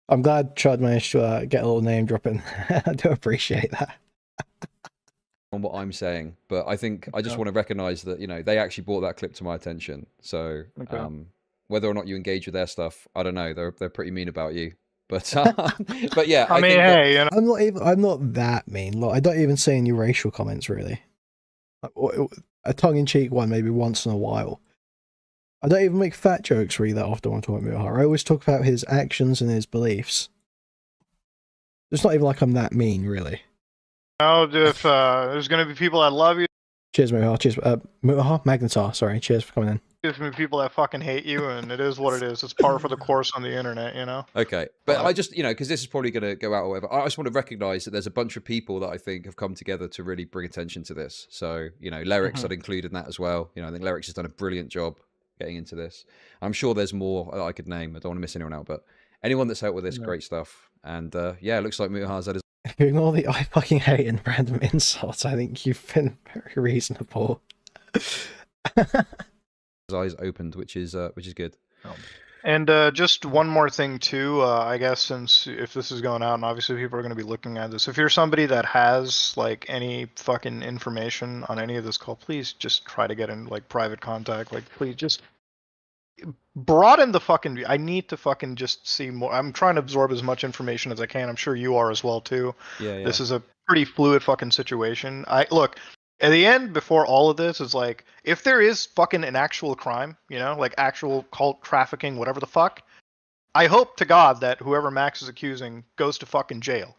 Speaker 1: I'm glad Chud managed to get a little name dropping. I do appreciate that.
Speaker 2: On what I'm saying, but I think I just want to recognize that they actually brought that clip to my attention. So whether or not you engage with their stuff, I don't know. They're pretty mean about you, but but yeah.
Speaker 3: I mean, hey,
Speaker 1: I'm not that mean. Like, I don't even say any racial comments really. A tongue-in-cheek one maybe once in a while. I don't even make fat jokes really that often when I'm talking about Mutahar. I always talk about his actions and his beliefs. It's not even like I'm that mean, really.
Speaker 3: No, if there's going to be people that love you.
Speaker 1: Cheers, Mutahar. Cheers, Mutahar? Magnetar, sorry. Cheers for coming in.
Speaker 3: There's going to be people that fucking hate you, and it is what it is. It's par for the course on the internet,
Speaker 2: Okay, but I just, because this is probably going to go out or whatever, I just want to recognize that there's a bunch of people that I think have come together to really bring attention to this. So, Lyrics I'd include in that as well. I think Lyrics has done a brilliant job getting into this. I'm sure there's more that I could name. I don't want to miss anyone out, but anyone that's helped with this, great stuff. And yeah, it looks like Mutahar's had his...
Speaker 1: If you ignore the I fucking hate and random insults, I think you've been very reasonable.
Speaker 2: eyes opened, which is good.
Speaker 3: And just one more thing too, I guess, since if this is going out and obviously people are going to be looking at this, if you're somebody that has like any fucking information on any of this call, please just try to get in like private contact. Like, please just broaden the fucking. I need to fucking just see more. I'm trying to absorb as much information as I can. I'm sure you are as well too.
Speaker 2: Yeah.
Speaker 3: This is a pretty fluid fucking situation. Look. At the end, before all of this, is like, if there is fucking an actual crime, like actual cult trafficking, whatever the fuck, I hope to God that whoever Max is accusing goes to fucking jail,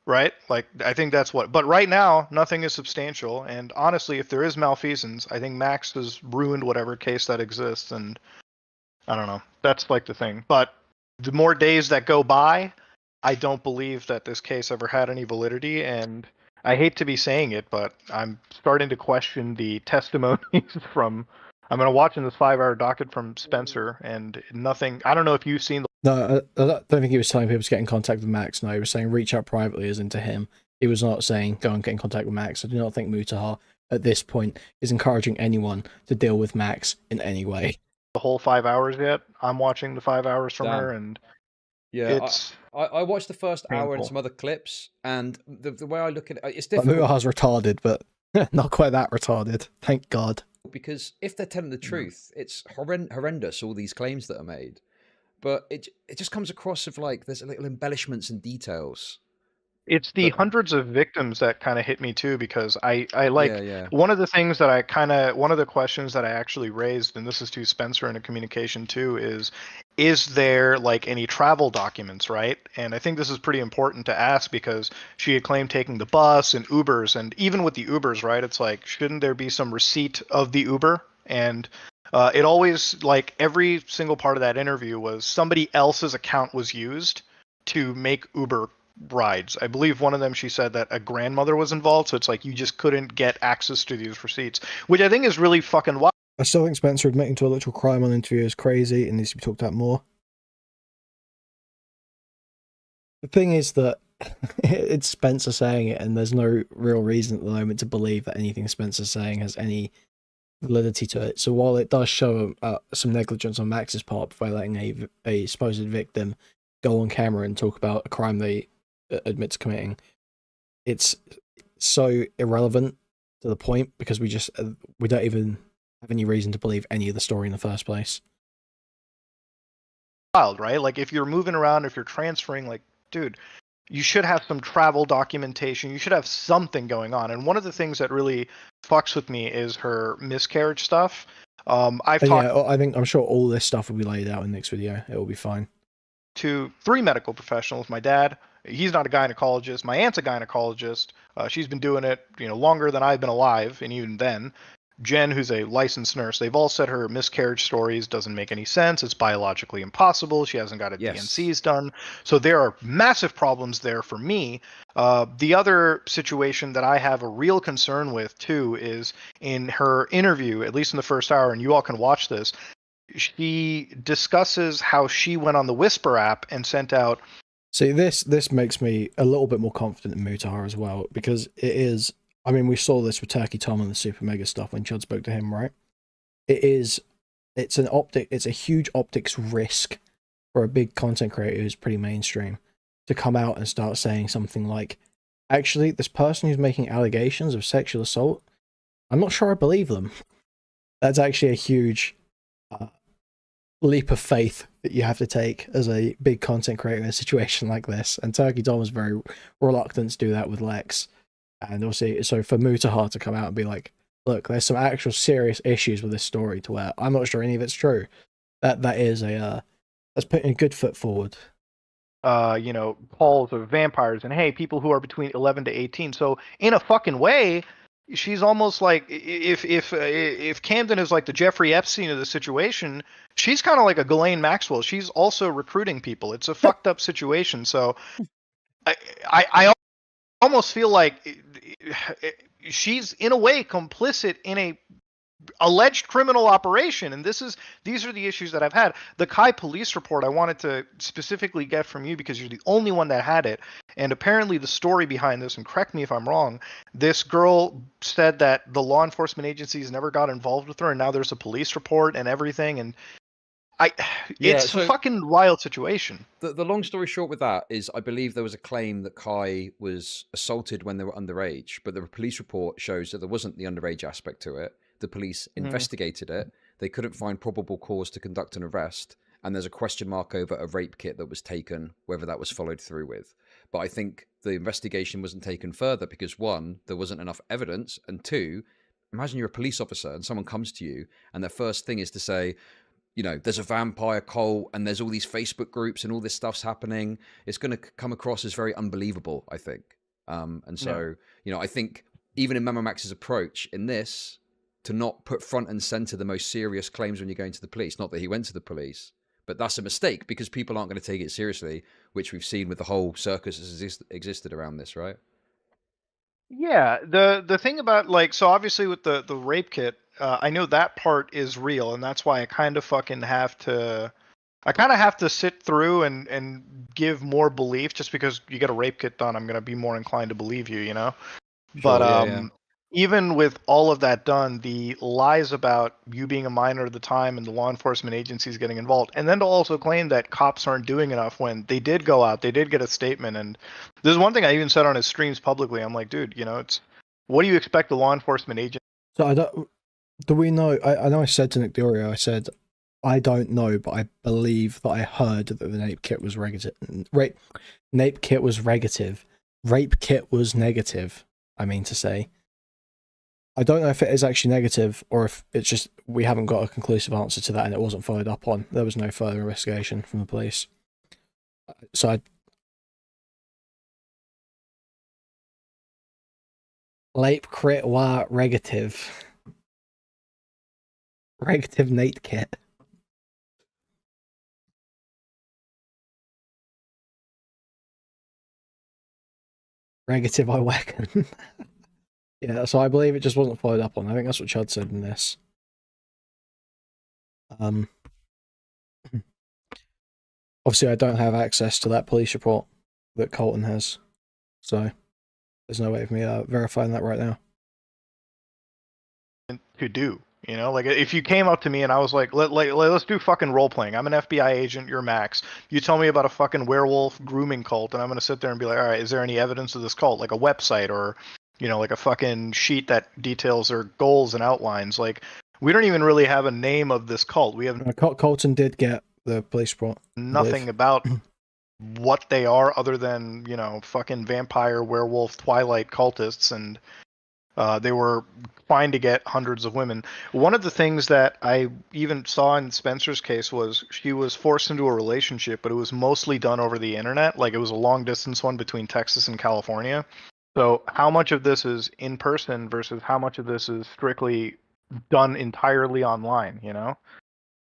Speaker 3: Right? Like, I think that's what. But right now, nothing is substantial. And honestly, if there is malfeasance, I think Max has ruined whatever case that exists. And I don't know. That's like the thing. But the more days that go by, I don't believe that this case ever had any validity. And I hate to be saying it, but I'm starting to question the testimonies from. I'm going to watch in this 5-hour docket from Spencer, and nothing. I don't know if you've seen.
Speaker 1: No, I don't think he was telling people to get in contact with Max. No, he was saying reach out privately, as into him. He was not saying go and get in contact with Max. I do not think Mutahar at this point is encouraging anyone to deal with Max in any way.
Speaker 3: The whole 5 hours yet. I'm watching the 5 hours from her, and
Speaker 2: yeah,
Speaker 3: it's.
Speaker 2: I watched the first hour and some other clips, and the way I look at it, it's difficult.
Speaker 1: Mutahar's retarded, but not quite that retarded. Thank God.
Speaker 2: Because if they're telling the truth, it's horrendous, all these claims that are made. But it just comes across of like there's little embellishments and details.
Speaker 3: It's the hundreds of victims that kind of hit me too, because I like one of the things that one of the questions that I actually raised, and this is to Spencer in a communication too, is there like any travel documents, right? And I think this is pretty important to ask because she had claimed taking the bus and Ubers, and even with the Ubers, right? It's like, shouldn't there be some receipt of the Uber? And it always, like, every single part of that interview was somebody else's account was used to make Uber rides. I believe one of them, she said that a grandmother was involved, so it's like you just couldn't get access to these receipts, which I think is really fucking wild.
Speaker 1: I still think Spencer admitting to a literal crime on interview is crazy and needs to be talked about more. The thing is that it's Spencer saying it, and there's no real reason at the moment to believe that anything Spencer's saying has any validity to it. So while it does show some negligence on Max's part by letting a supposed victim go on camera and talk about a crime they admit to committing, it's so irrelevant to the point because we don't even have any reason to believe any of the story in the first place.
Speaker 3: Wild, right? Like, if you're moving around, if you're transferring, like, dude, you should have some travel documentation. You should have something going on. And one of the things that really fucks with me is her miscarriage stuff.
Speaker 1: I'm sure all this stuff will be laid out in the next video. It will be fine.
Speaker 3: To 3 medical professionals, my dad, he's not a gynecologist. My aunt's a gynecologist. She's been doing it, longer than I've been alive, and even then. Jen, who's a licensed nurse, they've all said her miscarriage stories doesn't make any sense. It's biologically impossible. She hasn't got a DNCs done. So there are massive problems there for me. The other situation that I have a real concern with, too, is in her interview, at least in the first hour, and you all can watch this, she discusses how she went on the Whisper app and sent out...
Speaker 1: See, this makes me a little bit more confident in Mutahar as well, because it is... I mean, we saw this with Turkey Tom and the Super Mega stuff when Chud spoke to him, right? It's a huge optics risk for a big content creator who's pretty mainstream to come out and start saying something like, actually, this person who's making allegations of sexual assault, I'm not sure I believe them. That's actually a huge leap of faith that you have to take as a big content creator in a situation like this. And Turkey Tom was very reluctant to do that with Lex. And obviously, so for Mutahar to come out and be like, look, there's some actual serious issues with this story to where I'm not sure any of it's true. That is that's putting a good foot forward.
Speaker 3: Calls of vampires and, hey, people who are between 11 to 18. So in a fucking way, she's almost like, if Camden is like the Jeffrey Epstein of the situation, she's kind of like a Ghislaine Maxwell. She's also recruiting people. It's a fucked up situation. So I almost feel like she's in a way complicit in a alleged criminal operation, and these are the issues that I've had. The Kai police report I wanted to specifically get from you because you're the only one that had it, and apparently the story behind this, and correct me if I'm wrong, this girl said that the law enforcement agencies never got involved with her, and now there's a police report and everything, and it's a fucking wild situation.
Speaker 2: The long story short with that is, I believe there was a claim that Kai was assaulted when they were underage, but the police report shows that there wasn't the underage aspect to it. The police investigated it. They couldn't find probable cause to conduct an arrest, and there's a question mark over a rape kit that was taken, whether that was followed through with. But I think the investigation wasn't taken further because, one, there wasn't enough evidence, and two, imagine you're a police officer and someone comes to you and their first thing is to say, there's a vampire cult and there's all these Facebook groups and all this stuff's happening. It's going to come across as very unbelievable, I think. And so, I think even in MamaMax's approach in this, to not put front and center the most serious claims when you're going to the police, not that he went to the police, but that's a mistake because people aren't going to take it seriously, which we've seen with the whole circus that's existed around this, right?
Speaker 3: Yeah, the thing about, like, so obviously with the rape kit, I know that part is real, and that's why I kind of have to sit through and give more belief. Just because you get a rape kit done, I'm gonna be more inclined to believe you,
Speaker 2: Sure,
Speaker 3: But even with all of that done, the lies about you being a minor at the time and the law enforcement agencies getting involved, and then to also claim that cops aren't doing enough when they did go out, they did get a statement. And there's one thing I even said on his streams publicly. I'm like, dude, it's what do you expect the law enforcement agent?
Speaker 1: So do we know? I know I said to Nick Diorio, I said, I don't know, but I believe that I heard that the nape kit was nape kit was negative. Rape kit was negative, I mean to say. I don't know if it is actually negative or if it's just we haven't got a conclusive answer to that and it wasn't followed up on. There was no further investigation from the police. So Lape crit wa regative. Regative Nate kit. Regative I wagon. Yeah, so I believe it just wasn't followed up on. I think that's what Chud said in this. Obviously I don't have access to that police report that Colton has. So there's no way of me verifying that right now.
Speaker 3: Could do, like if you came up to me and I was like, let's do fucking role playing. I'm an FBI agent, you're Max. You tell me about a fucking werewolf grooming cult, and I'm gonna sit there and be like, all right, is there any evidence of this cult, like a website or like a fucking sheet that details their goals and outlines? Like, we don't even really have a name of this cult. We have
Speaker 1: Colton did get the police report.
Speaker 3: Nothing about what they are other than fucking vampire, werewolf, Twilight cultists. And They were trying to get hundreds of women. One of the things that I even saw in Spencer's case was she was forced into a relationship, but it was mostly done over the internet. Like, it was a long distance one between Texas and California. So how much of this is in person versus how much of this is strictly done entirely online, you know?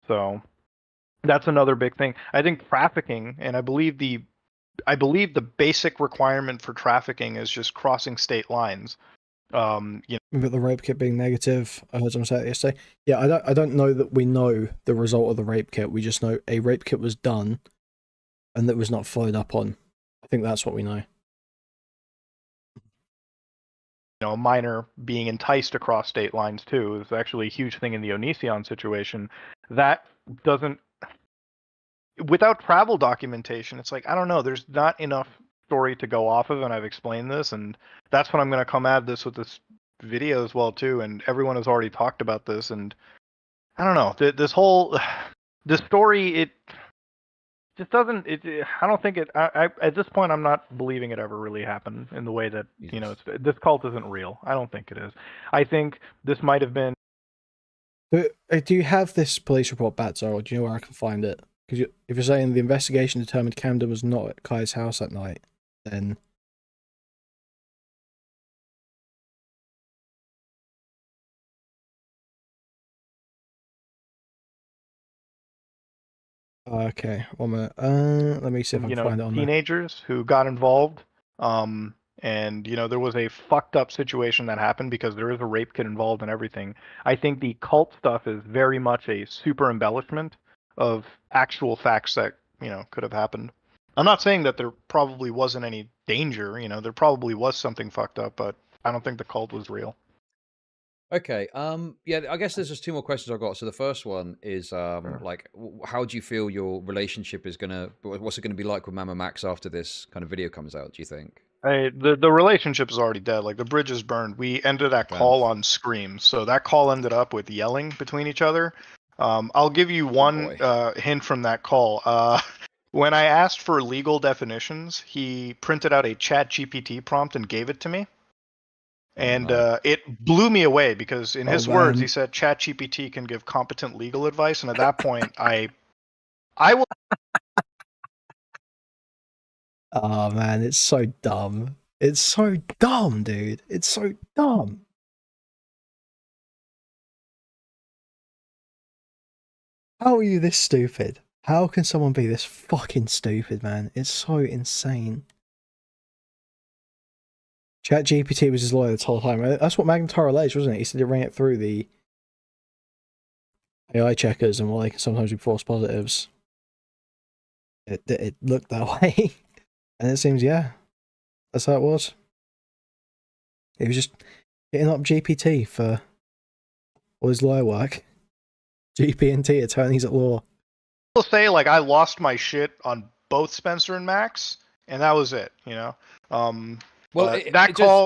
Speaker 3: So that's another big thing. I think trafficking, and I believe the basic requirement for trafficking is just crossing state lines. You know,
Speaker 1: But the rape kit being negative, I heard someone say it yesterday. Yeah, I don't know that we know the result of the rape kit. We just know a rape kit was done and that was not followed up on. I think that's what we know.
Speaker 3: you know, a minor being enticed across state lines too is actually a huge thing in the Onision situation. That doesn't, without travel documentation, it's like, I don't know, there's not enough story to go off of, and I've explained this, and that's what I'm going to come at this with this video as well too, and everyone has already talked about this, and I don't know, this story, it just doesn't, I don't think I at this point I'm not believing it ever really happened in the way that, you know, this cult isn't real. I don't think it is. I think this might have been.
Speaker 1: Do you have this police report, Batzo, or do you know where I can find it? Because if you're saying the investigation determined Camden was not at Kai's house that night, then... Okay, 1 minute. Let me see if I can find it on
Speaker 3: teenagers who got involved. And, you know, there was a fucked up situation that happened because there is a rape kit involved and everything. I think the cult stuff is very much a super embellishment of actual facts that, you know, could have happened. I'm not saying that there probably wasn't any danger, you know, there probably was something fucked up, but I don't think the cult was real.
Speaker 2: Okay. Yeah, I guess there's just 2 more questions I've got. So the first one is,
Speaker 3: Sure.
Speaker 2: like, how do you feel your relationship is what's it gonna be like with MamaMax after this kind of video comes out, do you think?
Speaker 3: The relationship is already dead. Like, the bridge is burned. We ended that call on screams. So that call ended up with yelling between each other. I'll give you one hint from that call. When I asked for legal definitions, he printed out a ChatGPT prompt and gave it to me. And it blew me away because in his words, he said ChatGPT can give competent legal advice. And at that point, I will.
Speaker 1: Oh man, it's so dumb. It's so dumb, dude. It's so dumb. How are you this stupid? How can someone be this fucking stupid, man? It's so insane. ChatGPT was his lawyer this whole time. That's what Mutahar alleged, wasn't it? He said he ran it through the AI checkers and they can sometimes be false positives. It looked that way. And it seems, yeah, that's how it was. He was just hitting up GPT for all his lawyer work. GP&T, attorneys at law.
Speaker 3: I'll say, like, I lost my shit on both Spencer and Max, and that was it, you know?
Speaker 2: Well,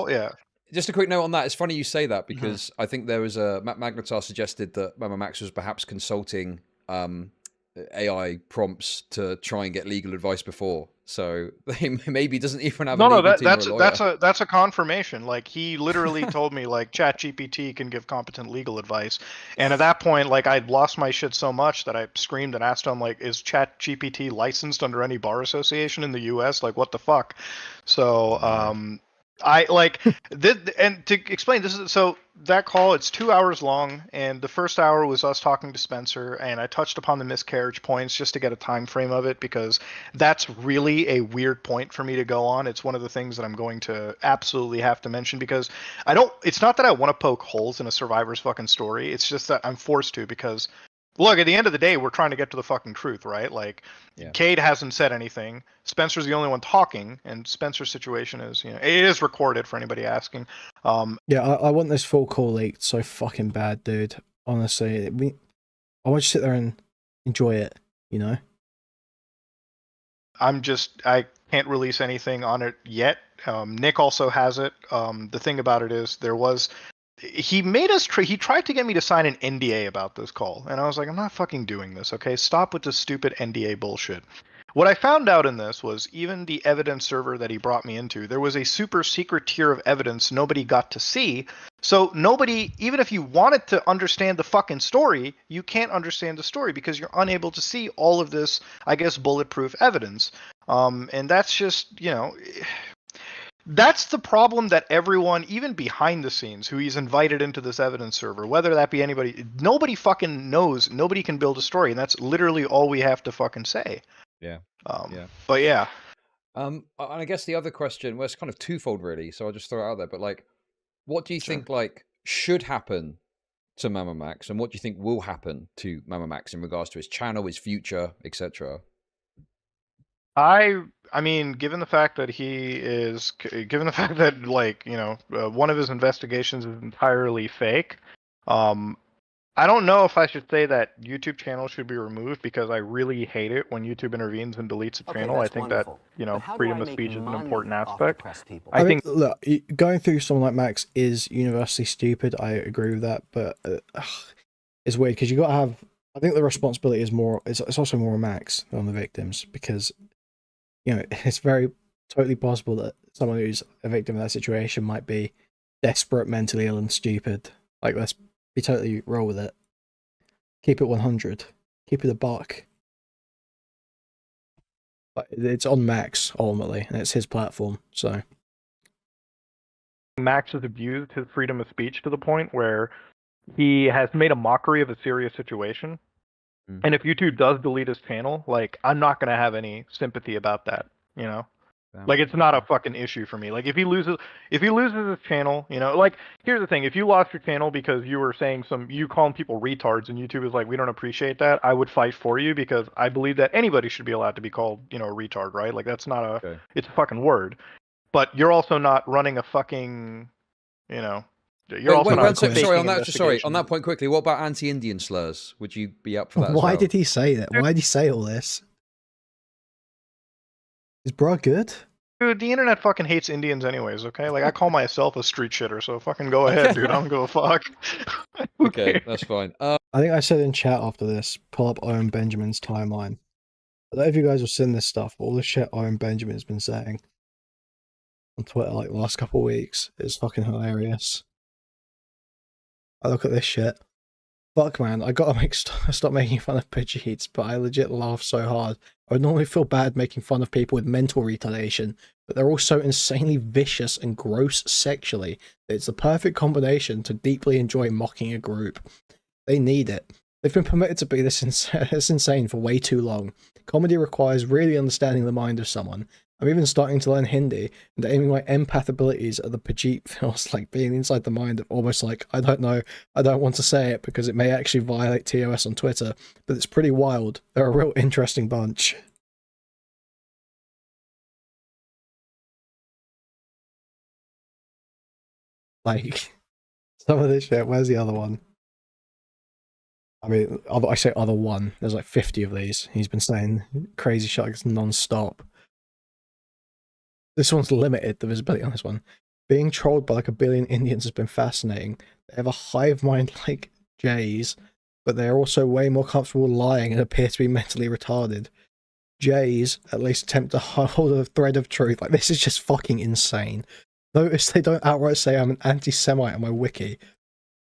Speaker 3: yeah.
Speaker 2: Just a quick note on that. It's funny you say that because I think there was Magnetar suggested that MamaMax was perhaps consulting AI prompts to try and get legal advice before. So he maybe doesn't even have a legal team or a lawyer.
Speaker 3: That's a confirmation. Like, he literally told me, like, ChatGPT can give competent legal advice. And at that point, like, I'd lost my shit so much that I screamed and asked him, like, is ChatGPT licensed under any bar association in the US? Like, what the fuck? So I like this, and to explain this is so that call, it's 2 hours long, and the first hour was us talking to Spencer, and I touched upon the miscarriage points just to get a time frame of it because that's really a weird point for me to go on. It's one of the things that I'm going to absolutely have to mention because it's not that I want to poke holes in a survivor's fucking story. It's just that I'm forced to because look, at the end of the day, we're trying to get to the fucking truth, right? Like, Cade hasn't said anything. Spencer's the only one talking, and Spencer's situation is, you know, it is recorded for anybody asking.
Speaker 1: Yeah, I want this full call leaked so fucking bad, dude. Honestly, I want to sit there and enjoy it, you know?
Speaker 3: I can't release anything on it yet. Nick also has it. The thing about it is he tried to get me to sign an NDA about this call, and I was like, I'm not fucking doing this, okay? Stop with this stupid NDA bullshit. What I found out in this was even the evidence server that he brought me into, there was a super secret tier of evidence nobody got to see. So nobody, even if you wanted to understand the fucking story, you can't understand the story because you're unable to see all of this, I guess, bulletproof evidence. And that's just, you know, that's the problem that everyone, even behind the scenes, who he's invited into this evidence server, whether that be anybody, nobody fucking knows, nobody can build a story, and that's literally all we have to fucking say.
Speaker 2: Yeah. Yeah.
Speaker 3: But yeah.
Speaker 2: And I guess the other question, well, it's kind of twofold really, so I'll just throw it out there. But like, what do you think like should happen to MamaMax, and what do you think will happen to MamaMax in regards to his channel, his future, etc.?
Speaker 3: I mean, given the fact that given the fact that like one of his investigations is entirely fake, I don't know if I should say that YouTube channel should be removed because I really hate it when YouTube intervenes and deletes a channel. I think wonderful. That freedom of speech is an important aspect.
Speaker 1: I think look, going through someone like Max is universally stupid. I agree with that, but it's weird because you got to have. I think the responsibility is more. It's also more on Max than on the victims because it's very totally possible that someone who's a victim of that situation might be desperate, mentally ill, and stupid. Like let's be totally roll with it. Keep it 100. Keep it a buck. But it's on Max ultimately, and it's his platform. So
Speaker 3: Max has abused his freedom of speech to the point where he has made a mockery of a serious situation. And if YouTube does delete his channel, like I'm not gonna have any sympathy about that. Like it's not a fucking issue for me. Like if he loses his channel, like here's the thing: if you lost your channel because you were saying you calling people retards, and YouTube is like, we don't appreciate that, I would fight for you because I believe that anybody should be allowed to be called, a retard, right? Like that's not it's a fucking word. But you're also not running a fucking, You're also not
Speaker 2: sorry on that point quickly. What about anti-Indian slurs? Would you be up for that?
Speaker 1: Why did he say that? Why did he say all this? Is bro good?
Speaker 3: Dude, the internet fucking hates Indians anyways, okay? Like, I call myself a street shitter, so fucking go ahead, dude. I don't give a fuck.
Speaker 2: Okay, that's fine.
Speaker 1: I think I said in chat after this, pull up Owen Benjamin's timeline. I don't know if you guys have seen this stuff, but all the shit Owen Benjamin's been saying on Twitter, like, the last couple of weeks is fucking hilarious. I look at this shit. Fuck, man, I gotta stop making fun of Pidgeots, but I legit laugh so hard. I would normally feel bad making fun of people with mental retardation, but they're all so insanely vicious and gross sexually that it's the perfect combination to deeply enjoy mocking a group. They need it. They've been permitted to be this insane for way too long. Comedy requires really understanding the mind of someone. I'm even starting to learn Hindi and aiming my empath abilities at the Pidgeot feels like being inside the mind of almost like, I don't know, I don't want to say it because it may actually violate TOS on Twitter, but it's pretty wild. They're a real interesting bunch. Like, some of this shit, where's the other one? I mean, I say other one, there's like 50 of these. He's been saying crazy shit like non-stop. This one's limited, the visibility on this one. Being trolled by like a billion Indians has been fascinating. They have a hive mind like Jays, but they're also way more comfortable lying and appear to be mentally retarded. Jays at least attempt to hold a thread of truth. Like, this is just fucking insane. Notice they don't outright say I'm an anti-Semite on my wiki.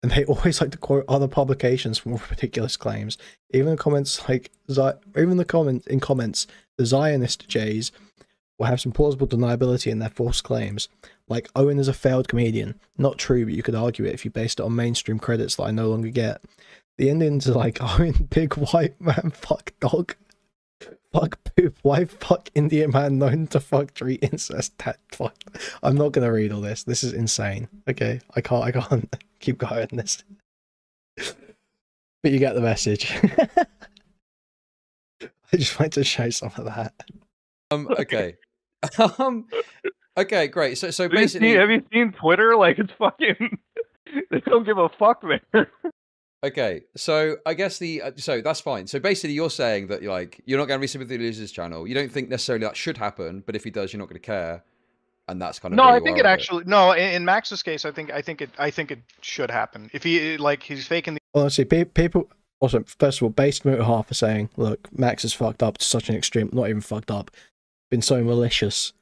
Speaker 1: And they always like to quote other publications for more ridiculous claims. Even in comments, the Zionist Jays will have some plausible deniability in their false claims. Like, Owen is a failed comedian. Not true, but you could argue it if you based it on mainstream credits that I no longer get. The Indians are like, Owen, big white man, fuck dog. Fuck poop, why fuck Indian man known to fuck tree incest? That fuck. I'm not gonna read all this. This is insane. Okay, I can't keep going this. But you get the message. I just wanted to show some of that.
Speaker 2: Okay. Okay, great. So basically,
Speaker 3: have you seen Twitter? Like, it's fucking. They don't give a fuck there.
Speaker 2: Okay, so I guess so that's fine. So basically, you're saying that you're not going to be sympathy to lose his channel. You don't think necessarily that should happen, but if he does, you're not going to care, and that's kind of
Speaker 3: no. I think it actually no. In Max's case, I think it should happen. If he he's faking the.
Speaker 1: Honestly, people Also, first of all, based Mutahar for saying, look, Max is fucked up to such an extreme, not even fucked up, been so malicious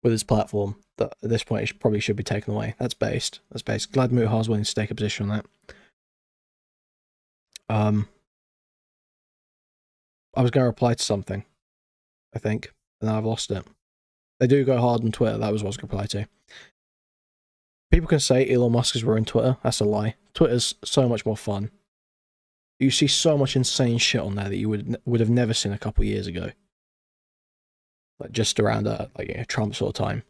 Speaker 1: with his platform that at this point it probably should be taken away. That's based. That's based. Glad Mutahar's willing to take a position on that. I was going to reply to something, I think, and I've lost it. They do go hard on Twitter. That was what I was going to reply to. People can say Elon Musk has ruined Twitter. That's a lie. Twitter's so much more fun. You see so much insane shit on there that you would have never seen a couple of years ago. Like just around Trump sort of time.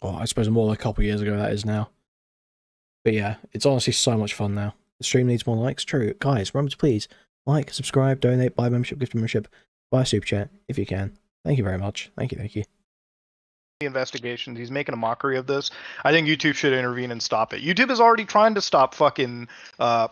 Speaker 1: Well, I suppose more like a couple of years ago that is now. But yeah, it's honestly so much fun now. The stream needs more likes. True. Guys, remember to please like, subscribe, donate, buy membership, gift membership, buy a super chat if you can. Thank you very much. Thank you, thank you.
Speaker 3: Investigations. He's making a mockery of this. I think YouTube should intervene and stop it. YouTube is already trying to stop fucking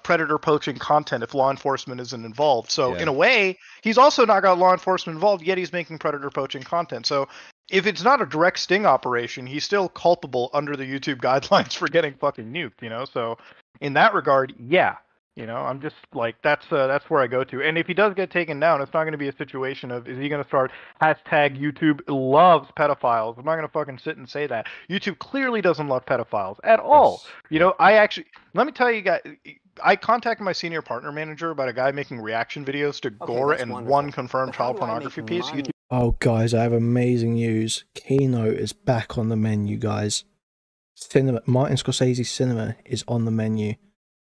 Speaker 3: predator poaching content if law enforcement isn't involved. So in a way, he's also not got law enforcement involved, yet he's making predator poaching content. So if it's not a direct sting operation, he's still culpable under the YouTube guidelines for getting fucking nuked, you know? So in that regard, yeah. You know, I'm just like, that's where I go to. And if he does get taken down, it's not going to be a situation of, is he going to start hashtag YouTube loves pedophiles? I'm not going to fucking sit and say that. YouTube clearly doesn't love pedophiles at all. Yes. You know, let me tell you guys, I contacted my senior partner manager about a guy making reaction videos to gore and wonderful. One confirmed child pornography piece.
Speaker 1: Oh, guys, I have amazing news. Keynote is back on the menu, guys. Martin Scorsese's Cinema is on the menu.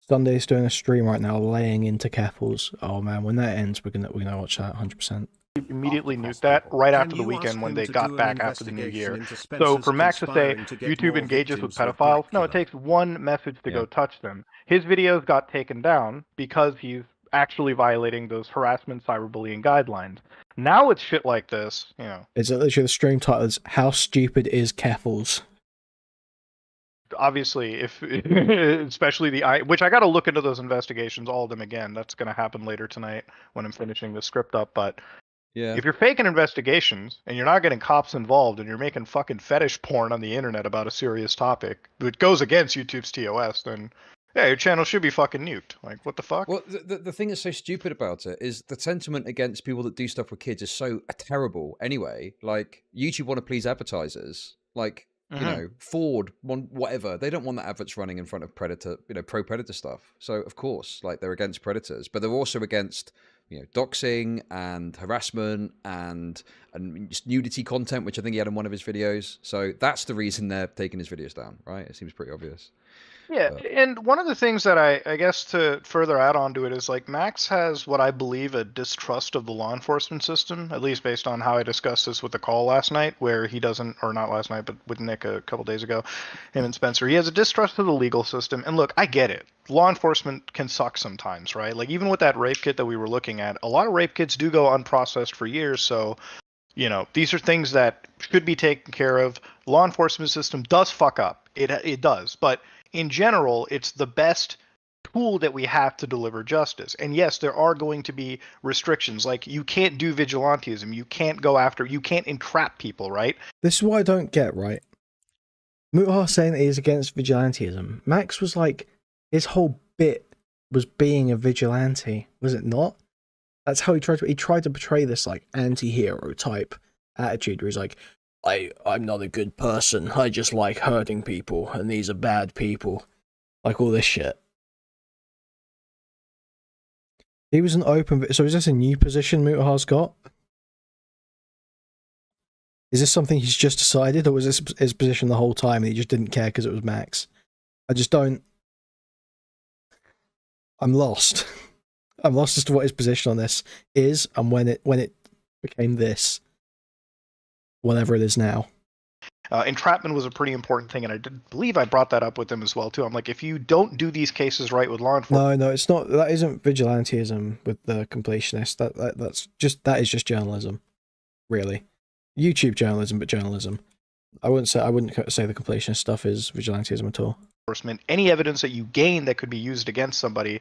Speaker 1: Sunday's doing a stream right now, laying into Capitals. Oh man, when that ends, we're gonna watch that 100%.
Speaker 3: Immediately nuked that right after the weekend when they got back after the new year. So for Max to say YouTube engages with pedophiles, no, it takes one message to go touch them. His videos got taken down because he's actually violating those harassment cyberbullying guidelines. Now it's shit like this, you know.
Speaker 1: It's literally the stream title is "How Stupid Is Capitals?"
Speaker 3: Obviously, if especially which I got to look into those investigations, all of them again. That's going to happen later tonight when I'm finishing the script up. But yeah, if you're faking investigations and you're not getting cops involved and you're making fucking fetish porn on the internet about a serious topic that goes against YouTube's TOS, then yeah, your channel should be fucking nuked. Like, what the fuck?
Speaker 2: Well, the thing that's so stupid about it is the sentiment against people that do stuff with kids is so terrible. Anyway, like YouTube want to please advertisers, like. You know, Ford, whatever. They don't want the adverts running in front of predator, pro-predator stuff. So, of course, like, they're against predators. But they're also against, doxing and harassment and nudity content, which I think he had in one of his videos. So that's the reason they're taking his videos down, right? It seems pretty obvious.
Speaker 3: Yeah, and one of the things that I guess to further add on to it is, like, Max has what I believe a distrust of the law enforcement system, at least based on how I discussed this with the call last night, where he doesn't, or not last night, but with Nick a couple days ago, him and Spencer. He has a distrust of the legal system, and look, I get it. Law enforcement can suck sometimes, right? Like, even with that rape kit that we were looking at, a lot of rape kits do go unprocessed for years, so, these are things that should be taken care of. Law enforcement system does fuck up. It does, but in general, it's the best tool that we have to deliver justice. And yes, there are going to be restrictions. Like, you can't do vigilantism. You can't entrap people, right?
Speaker 1: This is what I don't get, right? Mutahar saying that he's against vigilantism. Max was like, his whole bit was being a vigilante, was it not? That's how he tried to portray this, like, anti-hero type attitude where he's like, I'm not a good person. I just like hurting people, and these are bad people. Like all this shit. He was an open... So is this a new position Mutahar's got? Is this something he's just decided, or was this his position the whole time and he just didn't care because it was Max? I just don't... I'm lost. I'm lost as to what his position on this is, and when it became this. Whatever it is now.
Speaker 3: Entrapment was a pretty important thing, and I believe I brought that up with him as well too. I'm like, if you don't do these cases right with law enforcement,
Speaker 1: no, it's not. That isn't vigilantism with the completionist. That is just journalism, really. YouTube journalism, but journalism. I wouldn't say the completionist stuff is vigilantism at all.
Speaker 3: Enforcement. Any evidence that you gain that could be used against somebody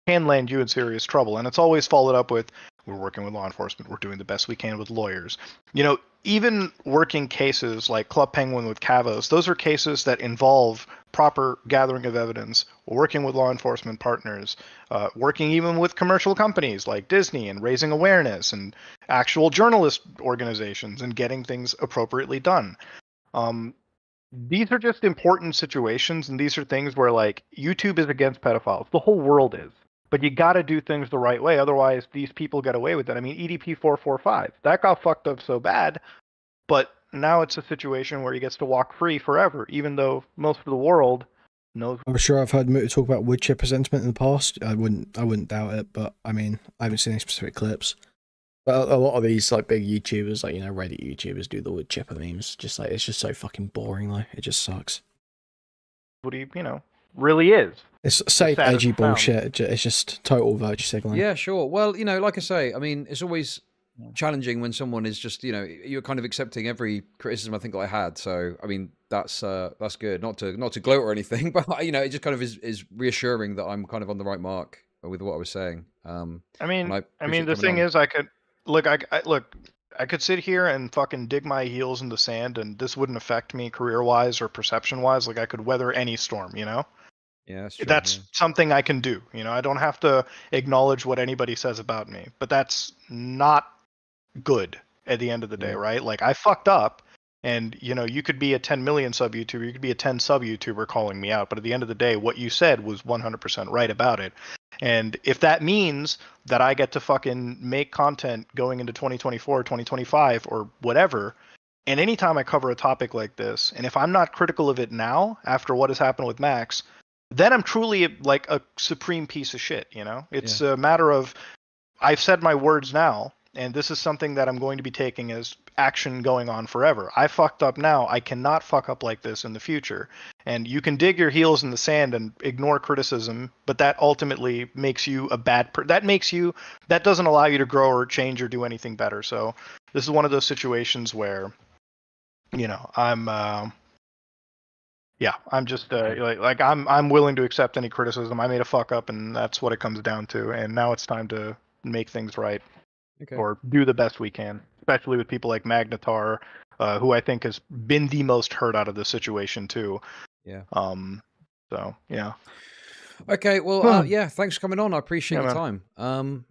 Speaker 3: can land you in serious trouble, and it's always followed up with, we're working with law enforcement, we're doing the best we can with lawyers. Even working cases like Club Penguin with Cavos, those are cases that involve proper gathering of evidence, working with law enforcement partners, working even with commercial companies like Disney and raising awareness, and actual journalist organizations and getting things appropriately done. These are just important situations, and these are things where, like, YouTube is against pedophiles. The whole world is. But you got to do things the right way, otherwise these people get away with it. I mean, EDP 445, that got fucked up so bad, but now it's a situation where he gets to walk free forever, even though most of the world knows.
Speaker 1: I'm sure I've heard Muta talk about wood chipper sentiment in the past. I wouldn't doubt it, but I mean, I haven't seen any specific clips. But a lot of these like big YouTubers, like, you know, Reddit YouTubers, do the wood chipper memes. Just like, it's just so fucking boring, though. It just sucks.
Speaker 3: What he, you know, really is.
Speaker 1: It's safe, edgy bullshit. It's just total virtue signaling.
Speaker 2: Yeah, sure. Well, you know, like I say, I mean, it's always challenging when someone is just, you know, you're kind of accepting every criticism I think I had. So, I mean, that's good. Not to gloat or anything, but you know, it just kind of is reassuring that I'm kind of on the right mark with what I was saying.
Speaker 3: I mean, the thing is, I could look. I could sit here and fucking dig my heels in the sand, and this wouldn't affect me career-wise or perception-wise. Like, I could weather any storm, you know?
Speaker 2: Yeah, that's true.
Speaker 3: That's something I can do. You know, I don't have to acknowledge what anybody says about me, but that's not good at the end of the day, right? Like, I fucked up, and, you know, you could be a 10 million sub YouTuber, you could be a 10 sub YouTuber calling me out, but at the end of the day, what you said was 100% right about it. And if that means that I get to fucking make content going into 2024, 2025, or whatever, and anytime I cover a topic like this, and if I'm not critical of it now, after what has happened with Max, then I'm truly like a supreme piece of shit, you know? It's a matter of, I've said my words now, and this is something that I'm going to be taking as action going on forever. I fucked up now. I cannot fuck up like this in the future. And you can dig your heels in the sand and ignore criticism, but that ultimately makes you a bad that doesn't allow you to grow or change or do anything better. So this is one of those situations where, you know, I'm just I'm willing to accept any criticism. I made a fuck up, and that's what it comes down to. And now it's time to make things right.
Speaker 2: Okay.
Speaker 3: Or do the best we can, especially with people like Magnetar, who I think has been the most hurt out of this situation too.
Speaker 2: Yeah.
Speaker 3: So yeah.
Speaker 2: Okay. Well, yeah. Thanks for coming on. I appreciate your time.
Speaker 3: Man.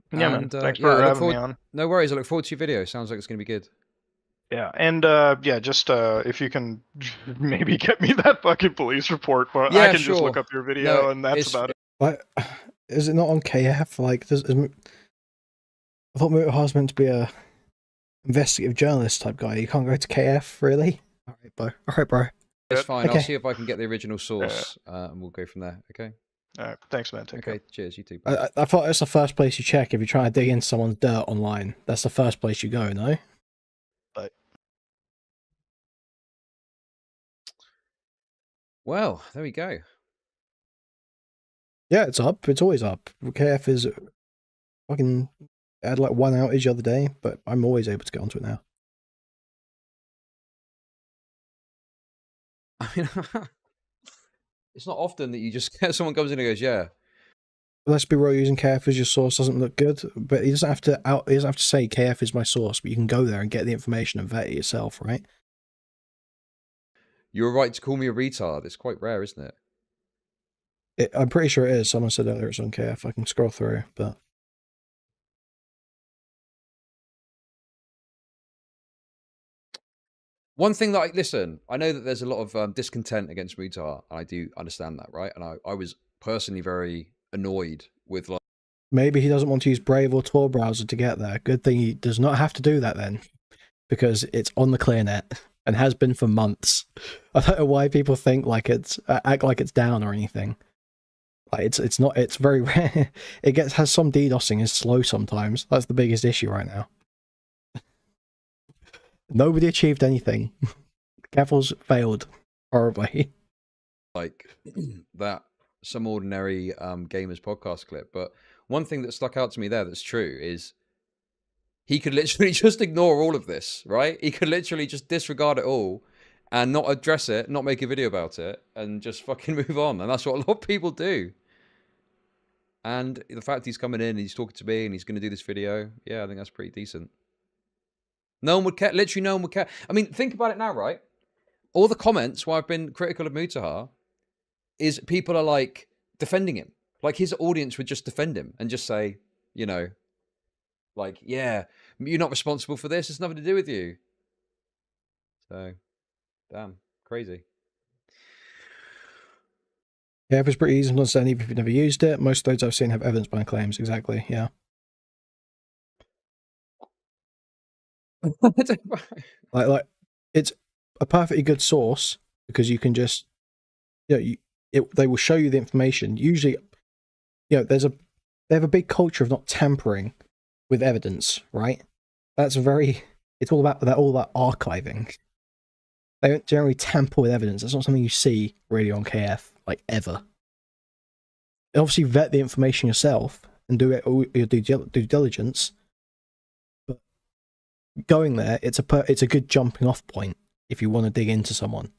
Speaker 3: Thanks for having me on.
Speaker 2: No worries. I look forward to your video. Sounds like it's going to be good.
Speaker 3: Yeah, and just if you can maybe get me that fucking police report, but I can just look up your video, and that's about it.
Speaker 1: Like, is it not on KF? Like, I thought Mutahar's meant to be a investigative journalist type guy. You can't go to KF, really? All right, bro.
Speaker 2: It's fine. Okay. I'll see if I can get the original source, and we'll go from there. Okay.
Speaker 3: All right. Thanks, man. Take care.
Speaker 2: Cheers. You too.
Speaker 1: I thought that's the first place you check if you're trying to dig into someone's dirt online. That's the first place you go, no?
Speaker 3: But
Speaker 2: well, there we go.
Speaker 1: Yeah, it's up. It's always up. KF is fucking. I had like one outage the other day, but I'm always able to get onto it now.
Speaker 2: I mean, it's not often that you just someone comes in and goes, "Yeah."
Speaker 1: Let's be real. Using KF as your source doesn't look good, but he doesn't have to say KF is my source. But you can go there and get the information and vet it yourself, right?
Speaker 2: You're right to call me a retard. It's quite rare, isn't it?
Speaker 1: I'm pretty sure it is. Someone said earlier it's on KF. I can scroll through, but.
Speaker 2: One thing that I know that there's a lot of discontent against Mutahar, and I do understand that, right? And I was personally very annoyed with like.
Speaker 1: Maybe he doesn't want to use Brave or Tor browser to get there. Good thing he does not have to do that then, because it's on the ClearNet and has been for months. I don't know why people think like act like it's down or anything. Like it's not. It's very rare. It has some DDoSing is slow sometimes. That's the biggest issue right now. Nobody achieved anything. Kevil's failed horribly.
Speaker 2: Like that Some Ordinary Gamers podcast clip. But one thing that stuck out to me there that's true is he could literally just ignore all of this, right? He could literally just disregard it all and not address it, not make a video about it, and just fucking move on. And that's what a lot of people do. And the fact he's coming in and he's talking to me and he's going to do this video, yeah, I think that's pretty decent. No one would care. Literally, no one would care. I mean, think about it now, right? All the comments where I've been critical of Mutahar, is people are like defending him. Like his audience would just defend him and just say, you know, like, yeah, you're not responsible for this. It's nothing to do with you. So, damn, crazy.
Speaker 1: Yeah, it's pretty easy to understand even if you've never used it. Most of those I've seen have evidence-bound claims. Exactly, yeah. like it's a perfectly good source because you can just, you know, they will show you the information. Usually, you know, they have a big culture of not tampering with evidence, right? It's all about archiving. They don't generally tamper with evidence. That's not something you see really on KF, like, ever. And obviously vet the information yourself and do your due diligence. But going there, it's a good jumping off point if you want to dig into someone.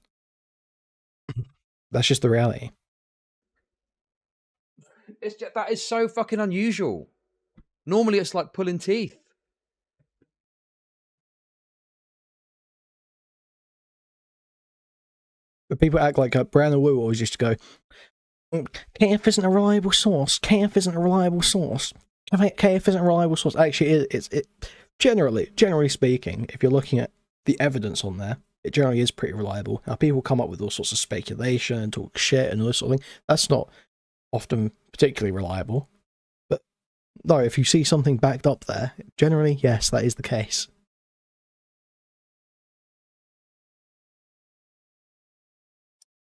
Speaker 1: That's just the reality.
Speaker 2: That is so fucking unusual. Normally, it's like pulling teeth.
Speaker 1: But people act like Brown and Wu always used to go, KF isn't a reliable source. KF isn't a reliable source. KF isn't a reliable source. Actually, it generally speaking, if you're looking at the evidence on there, it generally is pretty reliable. Now, people come up with all sorts of speculation and talk shit and all this sort of thing. That's not often particularly reliable. But no, if you see something backed up there, generally, yes, that is the case.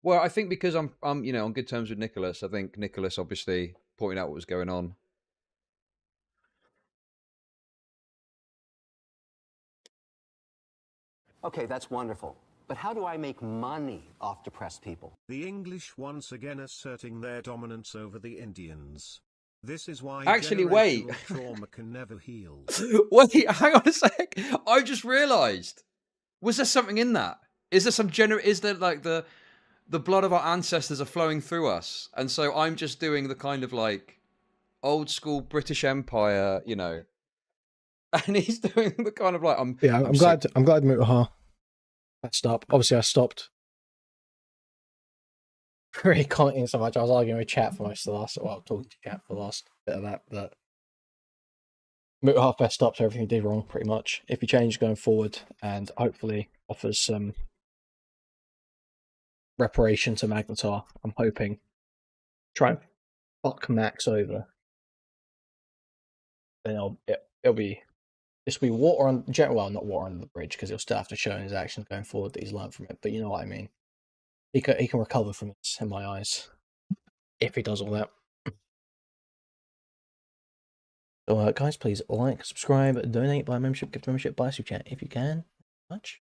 Speaker 2: Well, I think because I'm you know, on good terms with Nicholas. I think Nicholas obviously pointing out what was going on.
Speaker 6: Okay, that's wonderful. But how do I make money off depressed people?
Speaker 4: The English once again asserting their dominance over the Indians. This is why
Speaker 2: Actually, wait.
Speaker 4: trauma can never heal.
Speaker 2: Wait, hang on a sec. I just realised. Was there something in that? Is there some is there like the blood of our ancestors are flowing through us, and so I'm just doing the kind of like old school British Empire, you know, and he's doing the kind of like I'm glad
Speaker 1: Mutahar messed up. Obviously, I stopped really commenting so much. I was arguing with chat for most of the last, well, talking to chat for the last bit of that, but Mutahar messed up, so everything he did wrong, pretty much. If he changes going forward, and hopefully offers some reparation to Magnetar, I'm hoping. Try and fuck Max over. Then it'll be, this will be water on, well, not water under the bridge, because he'll still have to show in his actions going forward that he's learned from it, but you know what I mean. He can recover from this, in my eyes, if he does all that. So, guys, please like, subscribe, donate, buy membership, gift membership, buy super chat if you can. Much.